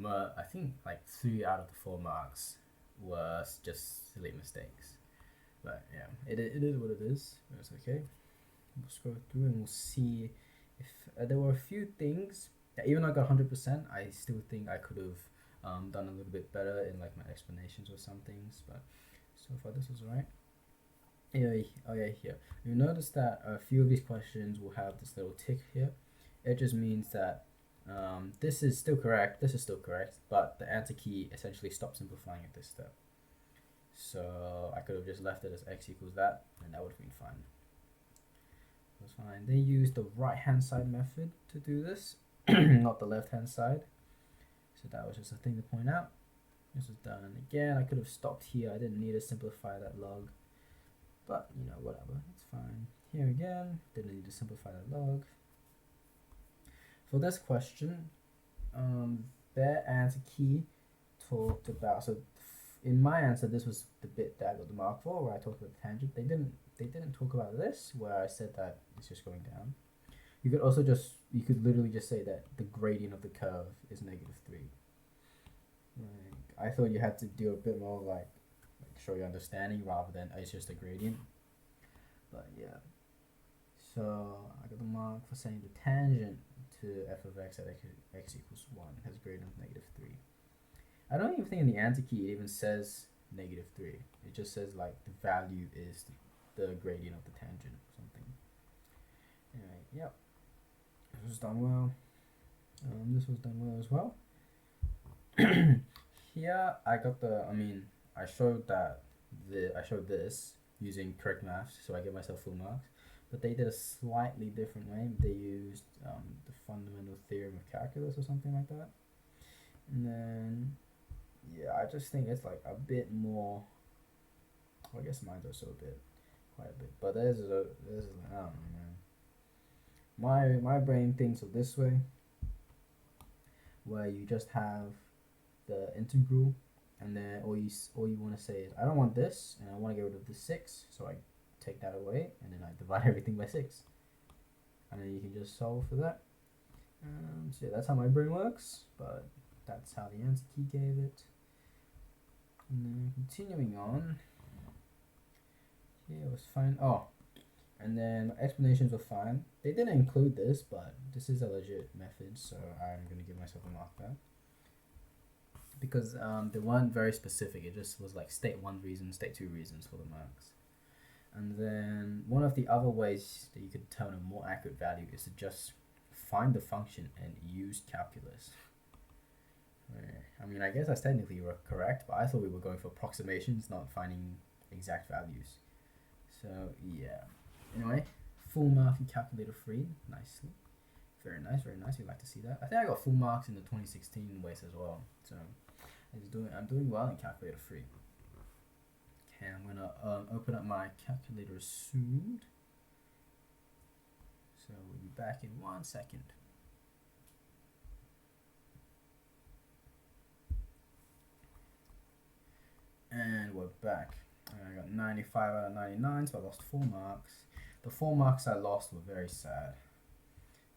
I think like 3 out of the 4 marks was just silly mistakes. But yeah, it is what it is. It's okay. We'll scroll through and we'll see if there were a few things that even though I got 100%, I still think I could have done a little bit better in like my explanations or some things. But so far this was alright. Here. You'll notice that a few of these questions will have this little tick here. It just means that this is still correct, but the answer key essentially stops simplifying at this step. So I could have just left it as x equals that, and that would have been fine. That's fine. They use the right hand side method to do this, not the left hand side. So that was just a thing to point out. This is done. Again, I could have stopped here. I didn't need to simplify that log. But, you know, whatever. It's fine. Here again, didn't need to simplify that log. For this question, their answer key talked about, so in my answer, this was the bit that I got the mark for, where I talked about the tangent. They didn't talk about this, where I said that it's just going down. You could literally just say that the gradient of the curve is -3. Like, I thought you had to do a bit more like show your understanding rather than it's just a gradient. But yeah, so I got the mark for saying the tangent to f of x at x equals 1 has gradient of -3. I don't even think in the answer key it even says -3. It just says like the value is the gradient of the tangent or something. Anyway, yep. This was done well. This was done well as well. Here I got I showed this using correct maths, so I give myself full marks. But they did a slightly different way. They used the fundamental theorem of calculus or something like that. And then, yeah, I just think it's like a bit more. Well, I guess mine's also quite a bit. But I don't know, man. My brain thinks of this way, where you just have the integral, and then all you want to say is I don't want this, and I want to get rid of the 6, so I take that away, and then I divide everything by 6, and then you can just solve for that. So yeah, that's how my brain works, but that's how the answer key gave it. And then continuing on, yeah, it was fine. Oh, and then explanations were fine. They didn't include this, but this is a legit method, so I'm gonna give myself a mark there. Because they weren't very specific. It just was like state 1 reason, state 2 reasons for the marks. And then one of the other ways that you could determine a more accurate value is to just find the function and use calculus. I mean, I guess that's technically correct, but I thought we were going for approximations, not finding exact values. So yeah. Anyway, full mark in calculator free, nicely. Very nice, very nice. You'd like to see that. I think I got full marks in the 2016 WACE as well. So I'm doing well in calculator free. Okay, I'm gonna open up my calculator soon. So we'll be back in 1 second. And we're back. I got 95 out of 99, so I lost 4 marks. The 4 marks I lost were very sad,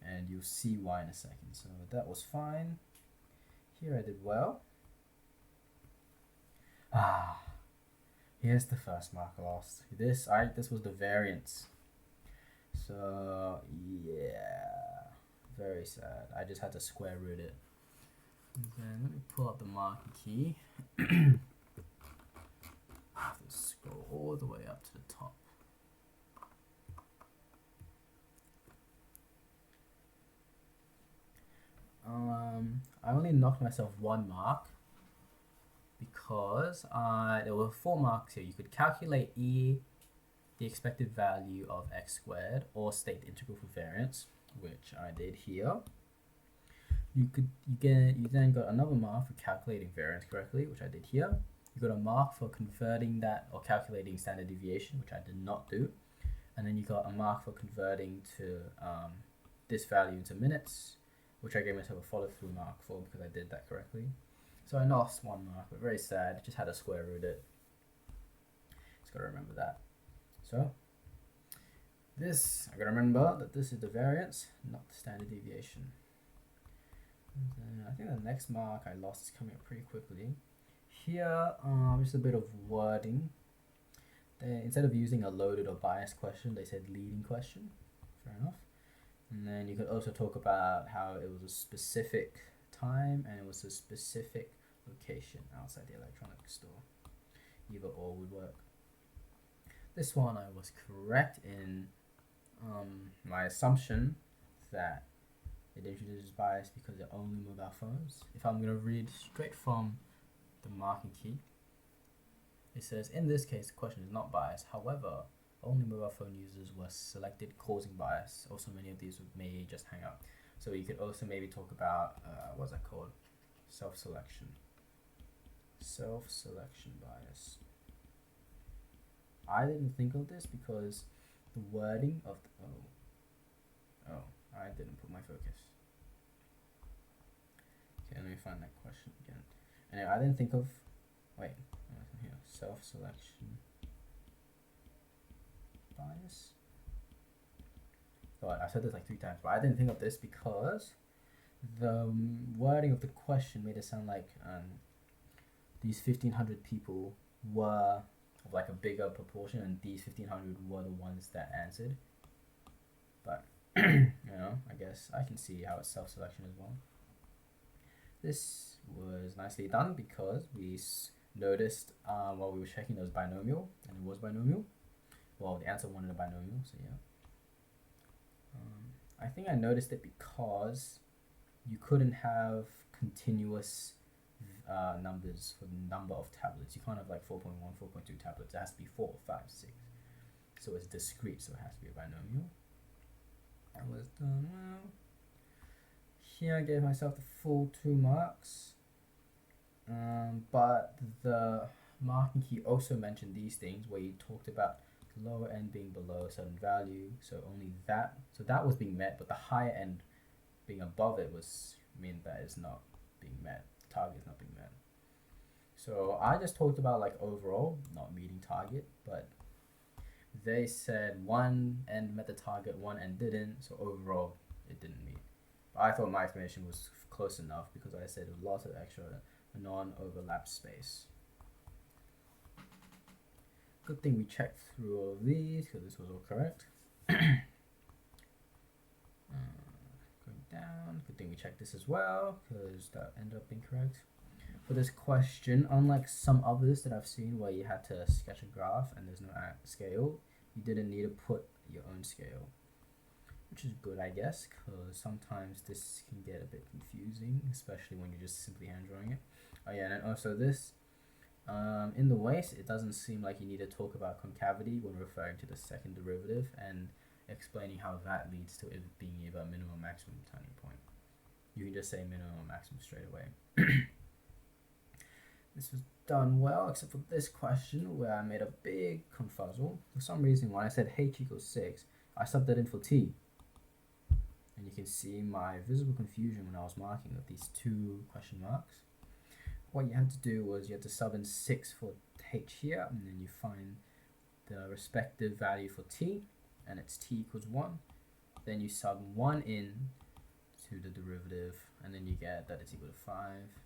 and you'll see why in a second. So that was fine. Here I did well. Here's the first mark I lost. This was the variance. So yeah, very sad. I just had to square root it. And then let me pull up the marking key. I have to scroll all the way up to the top. I only knocked myself 1 mark because there were 4 marks here. You could calculate the expected value of x squared, or state the integral for variance, which I did here. You then got another mark for calculating variance correctly, which I did here. You got a mark for converting that or calculating standard deviation, which I did not do. And then you got a mark for converting to this value into minutes, which I gave myself a follow-through mark for because I did that correctly. So I lost 1 mark, but very sad. Just had to square root it. Just gotta remember that. So I gotta remember that this is the variance, not the standard deviation. And then I think the next mark I lost is coming up pretty quickly. Here, just a bit of wording. Instead of using a loaded or biased question, they said leading question. Fair enough. And then you could also talk about how it was a specific time and it was a specific location outside the electronics store. Either or would work. This one I was correct in my assumption that it introduces bias because they're only mobile phones. If I'm going to read straight from the marking key, it says, in this case, the question is not biased. However, only mobile phone users were selected, causing bias. Also, many of these may just hang up. So you could also maybe talk about, what's that called? Self-selection. Self-selection bias. I didn't think of this because the wording of the, I didn't put my focus. Okay, let me find that question again. Anyway, I didn't think of, here, self-selection bias. God, I said this like 3 times, but I didn't think of this because the wording of the question made it sound like these 1,500 people were of like a bigger proportion, and these 1,500 were the ones that answered. But I guess I can see how it's self-selection as well. This was nicely done because we noticed while we were checking, it was binomial, and it was binomial. Well, the answer wanted a binomial, so yeah. I think I noticed it because you couldn't have continuous numbers for the number of tablets. You can't have like 4.1, 4.2 tablets. It has to be 4, 5, 6. So it's discrete, so it has to be a binomial. That was done well. Here I gave myself the full 2 marks. But the marking key also mentioned these things where you talked about the lower end being below a certain value, so only that, so that was being met, but the higher end being above it was mean that it's not being met, the target is not being met. So I just talked about like overall not meeting target, but they said one end met the target, one end didn't, so overall it didn't meet. But I thought my explanation was close enough because I said lots of extra non-overlap space. Good thing we checked through all of these because this was all correct. Going down, good thing we checked this as well because that ended up being correct. For this question, unlike some others that I've seen where you had to sketch a graph and there's no scale, you didn't need to put your own scale, which is good, I guess, because sometimes this can get a bit confusing, especially when you're just simply hand drawing it. Oh yeah, and also this, in the WACE, it doesn't seem like you need to talk about concavity when referring to the second derivative and explaining how that leads to it being either minimum maximum turning point. You can just say minimum or maximum straight away. This was done well, except for this question where I made a big confuzzle. For some reason, when I said h equals 6, I subbed that in for t. And you can see my visible confusion when I was marking with these 2 question marks. What you had to do was you had to sub in 6 for h here, and then you find the respective value for t, and it's t equals 1. Then you sub 1 in to the derivative, and then you get that it's equal to 5.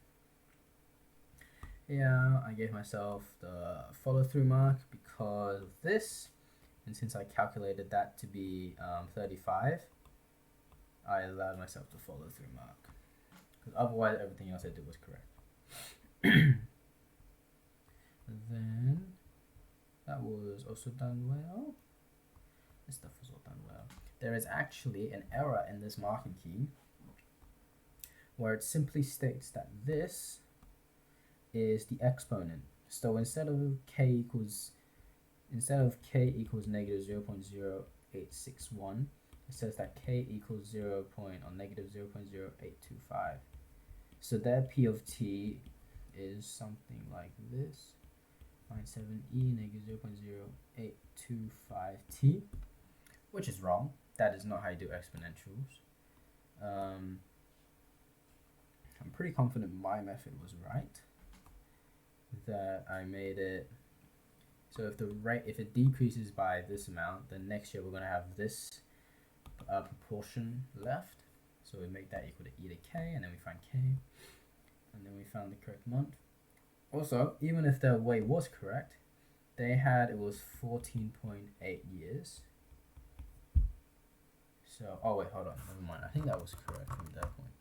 Yeah, I gave myself the follow-through mark because of this, and since I calculated that to be 35, I allowed myself the follow-through mark, because otherwise everything else I did was correct. Then that was also done well. This stuff was all done well. There is actually an error in this marking key where it simply states that this is the exponent. So instead of k equals negative 0.0861, it says that k equals negative 0.0825. So their p of t is something like this: find 7e negative 0.0825t, which is wrong. That is not how you do exponentials. I'm pretty confident my method was right, that I made it so if it decreases by this amount, then next year we're going to have this proportion left, so we make that equal to e to k, and then we find k, and then we found the correct month. Also, even if their way was correct, it was 14.8 years. So, oh wait, hold on, never mind, I think that was correct from that point.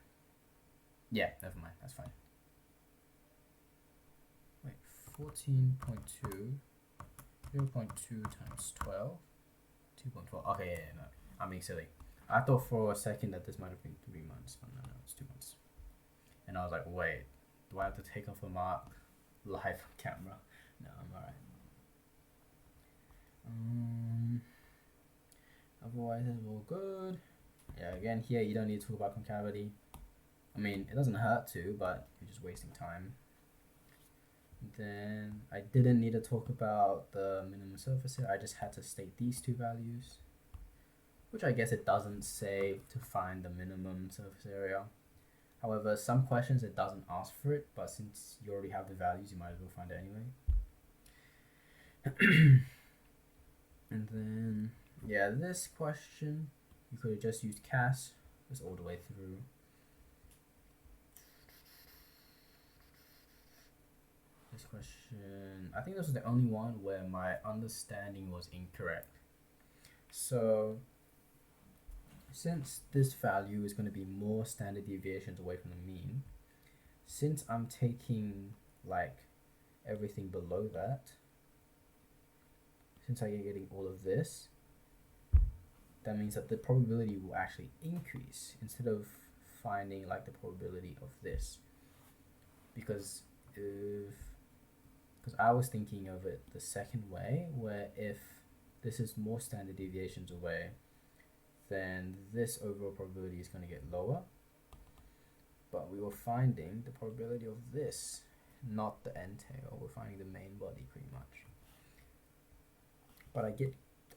Yeah, never mind, that's fine. Wait, 14.2, 0.2 times 12, 2.12, okay, yeah, no, I'm being silly. I thought for a second that this might have been 3 months, but no, it's 2 months. And I was like, wait, do I have to take off a mark live on camera? No, I'm alright. Otherwise, it's all good. Yeah, again, here you don't need to talk about concavity. I mean, it doesn't hurt to, but you're just wasting time. Then I didn't need to talk about the minimum surface area. I just had to state these 2 values, which I guess it doesn't say to find the minimum surface area. However, some questions it doesn't ask for it, but since you already have the values, you might as well find it anyway. And then, yeah, this question, you could have just used CAS, just all the way through. This question, I think this was the only one where my understanding was incorrect. So, since this value is going to be more standard deviations away from the mean, since I'm taking like everything below that, since I'm getting all of this, that means that the probability will actually increase instead of finding like the probability of this. Because I was thinking of it the second way, where if this is more standard deviations away, then this overall probability is going to get lower. But we were finding the probability of this, not the end tail. We're finding the main body pretty much. But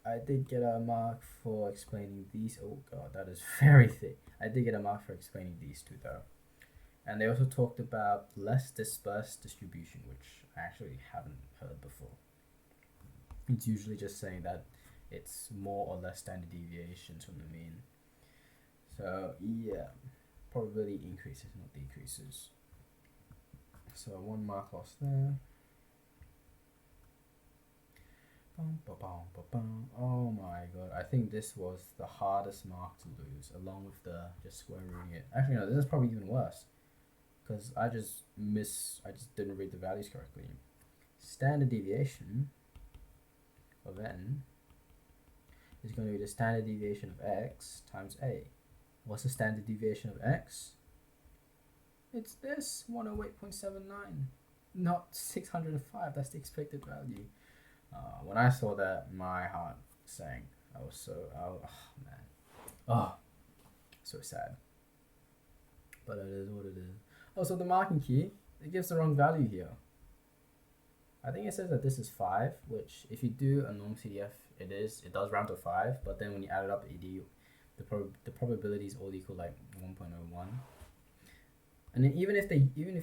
I did get a mark for explaining these. Oh god, that is very thick. I did get a mark for explaining these two though. And they also talked about less dispersed distribution, which I actually haven't heard before. It's usually just saying that it's more or less standard deviations from the mean. So yeah, probability increases, not decreases. So 1 mark lost there. Oh my god, I think this was the hardest mark to lose, along with the just square rooting it. Actually no, this is probably even worse, because I just didn't read the values correctly. Standard deviation of n is going to be the standard deviation of x times a. What's the standard deviation of x? It's this 108.79, not 605. That's the expected value. When I saw that, my heart sank. I was so, oh man, oh, so sad. But it is what it is. Oh, so the marking key, it gives the wrong value here. I think it says that this is 5, which if you do a normal CDF, it does round to 5, but then when you add it up, the probabilities all equal like 1.01. And then even if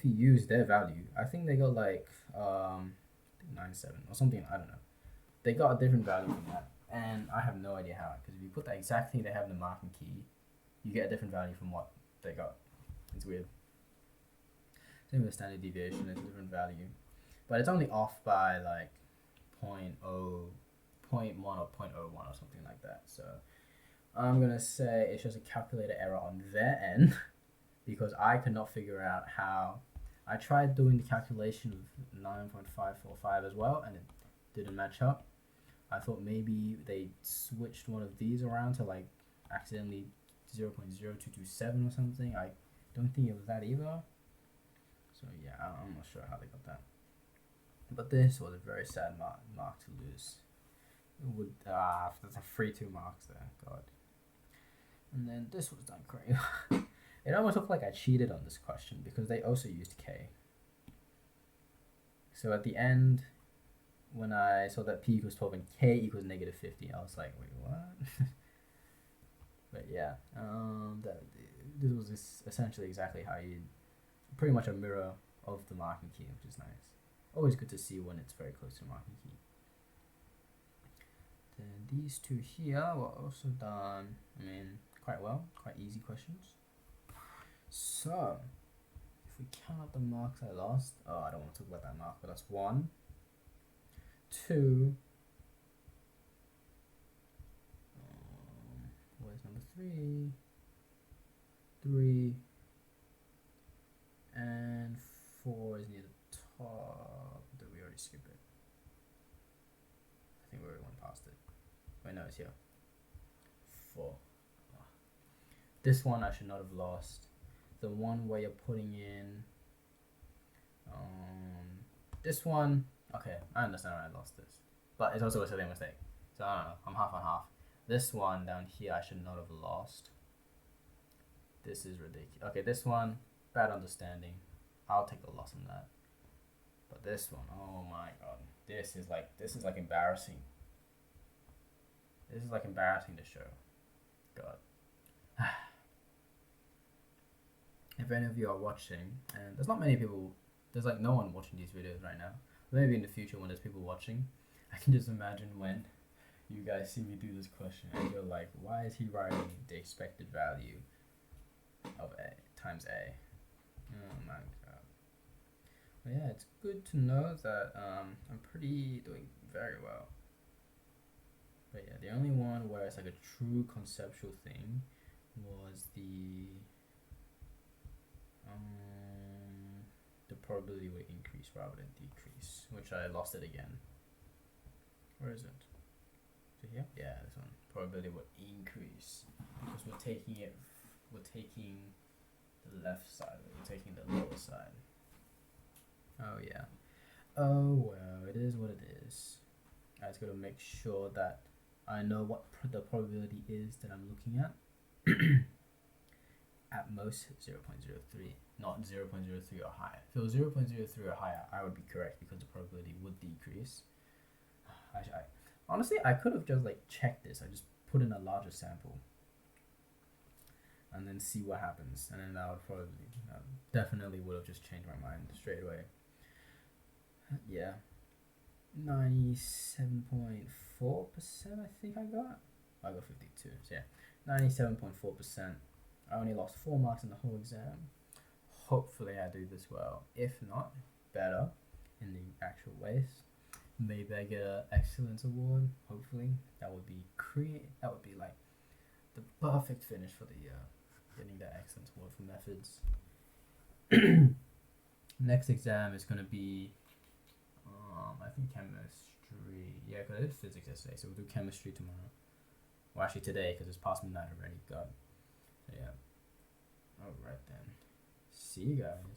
you use their value, I think they got like 97 or something, I don't know. They got a different value from that, and I have no idea how, because if you put the exact thing they have in the marking key, you get a different value from what they got. It's weird. Same with the standard deviation, it's a different value, but it's only off by like 0.1 or 0.01 or something like that. So I'm gonna say it's just a calculator error on their end because I could not figure out how. I tried doing the calculation of 9.545 as well, and it didn't match up. I thought maybe they switched one of these around to like accidentally 0.0227 or something. I don't think it was that either. So yeah, I'm not sure how they got that. But this was a very sad mark to lose. It would there's a free 2 marks there. God. And then this was done correctly. It almost looked like I cheated on this question because they also used K. So at the end, when I saw that P equals 12 and K equals negative 50, I was like, wait, what? But yeah, this was essentially exactly how you, pretty much a mirror of the marking key, which is nice. Always good to see when it's very close to the marking key. Then these two here were also done, quite well, quite easy questions. So, if we count up the marks I lost, I don't want to talk about that mark, but that's 1, 2, where's number 3, 3, and 4 is near the top. Did we already skip it? I think we already went past it. Wait, no, it's here. 4. This one I should not have lost. The one where you're putting in this one, okay, I understand why I lost this, but it's also a silly mistake, so I don't know, I'm half on half. This one down here I should not have lost. This is ridiculous. Okay, this one, bad understanding, I'll take a loss on that. But this one, oh my god, this is like embarrassing. This is like embarrassing to show. God. If any of you are watching, and there's not many people, there's like no one watching these videos right now, but maybe in the future when there's people watching, I can just imagine when you guys see me do this question and you're like, why is he writing the expected value of A times A? Oh my god. But yeah, it's good to know that I'm doing very well. But yeah, the only one where it's like a true conceptual thing was the probability would increase rather than decrease, which I lost it again. Where is it? Is it here? Yeah, this one. Probability would increase because we're taking the left side, we're taking the lower side. Oh yeah. Oh well, it is what it is. I just gotta make sure that I know what the probability is that I'm looking at. At most 0.03, not 0.03 or higher. If it was 0.03 or higher, I would be correct because the probability would decrease. Honestly, I could have just like checked this. I just put in a larger sample and then see what happens, and then that would probably definitely would have just changed my mind straight away. Yeah, 97.4% I think I got 52, so yeah, 97.4%. I only lost 4 marks in the whole exam. Hopefully I do this well. If not, better in the actual WACE. Maybe I get an excellence award. Hopefully that would be like the perfect finish for the year, getting that excellence award for methods. Next exam is gonna be I think chemistry. Yeah, because I did physics yesterday, so we'll do chemistry tomorrow. Well, actually today, because it's past midnight already. God. So yeah. Alright then. See you guys.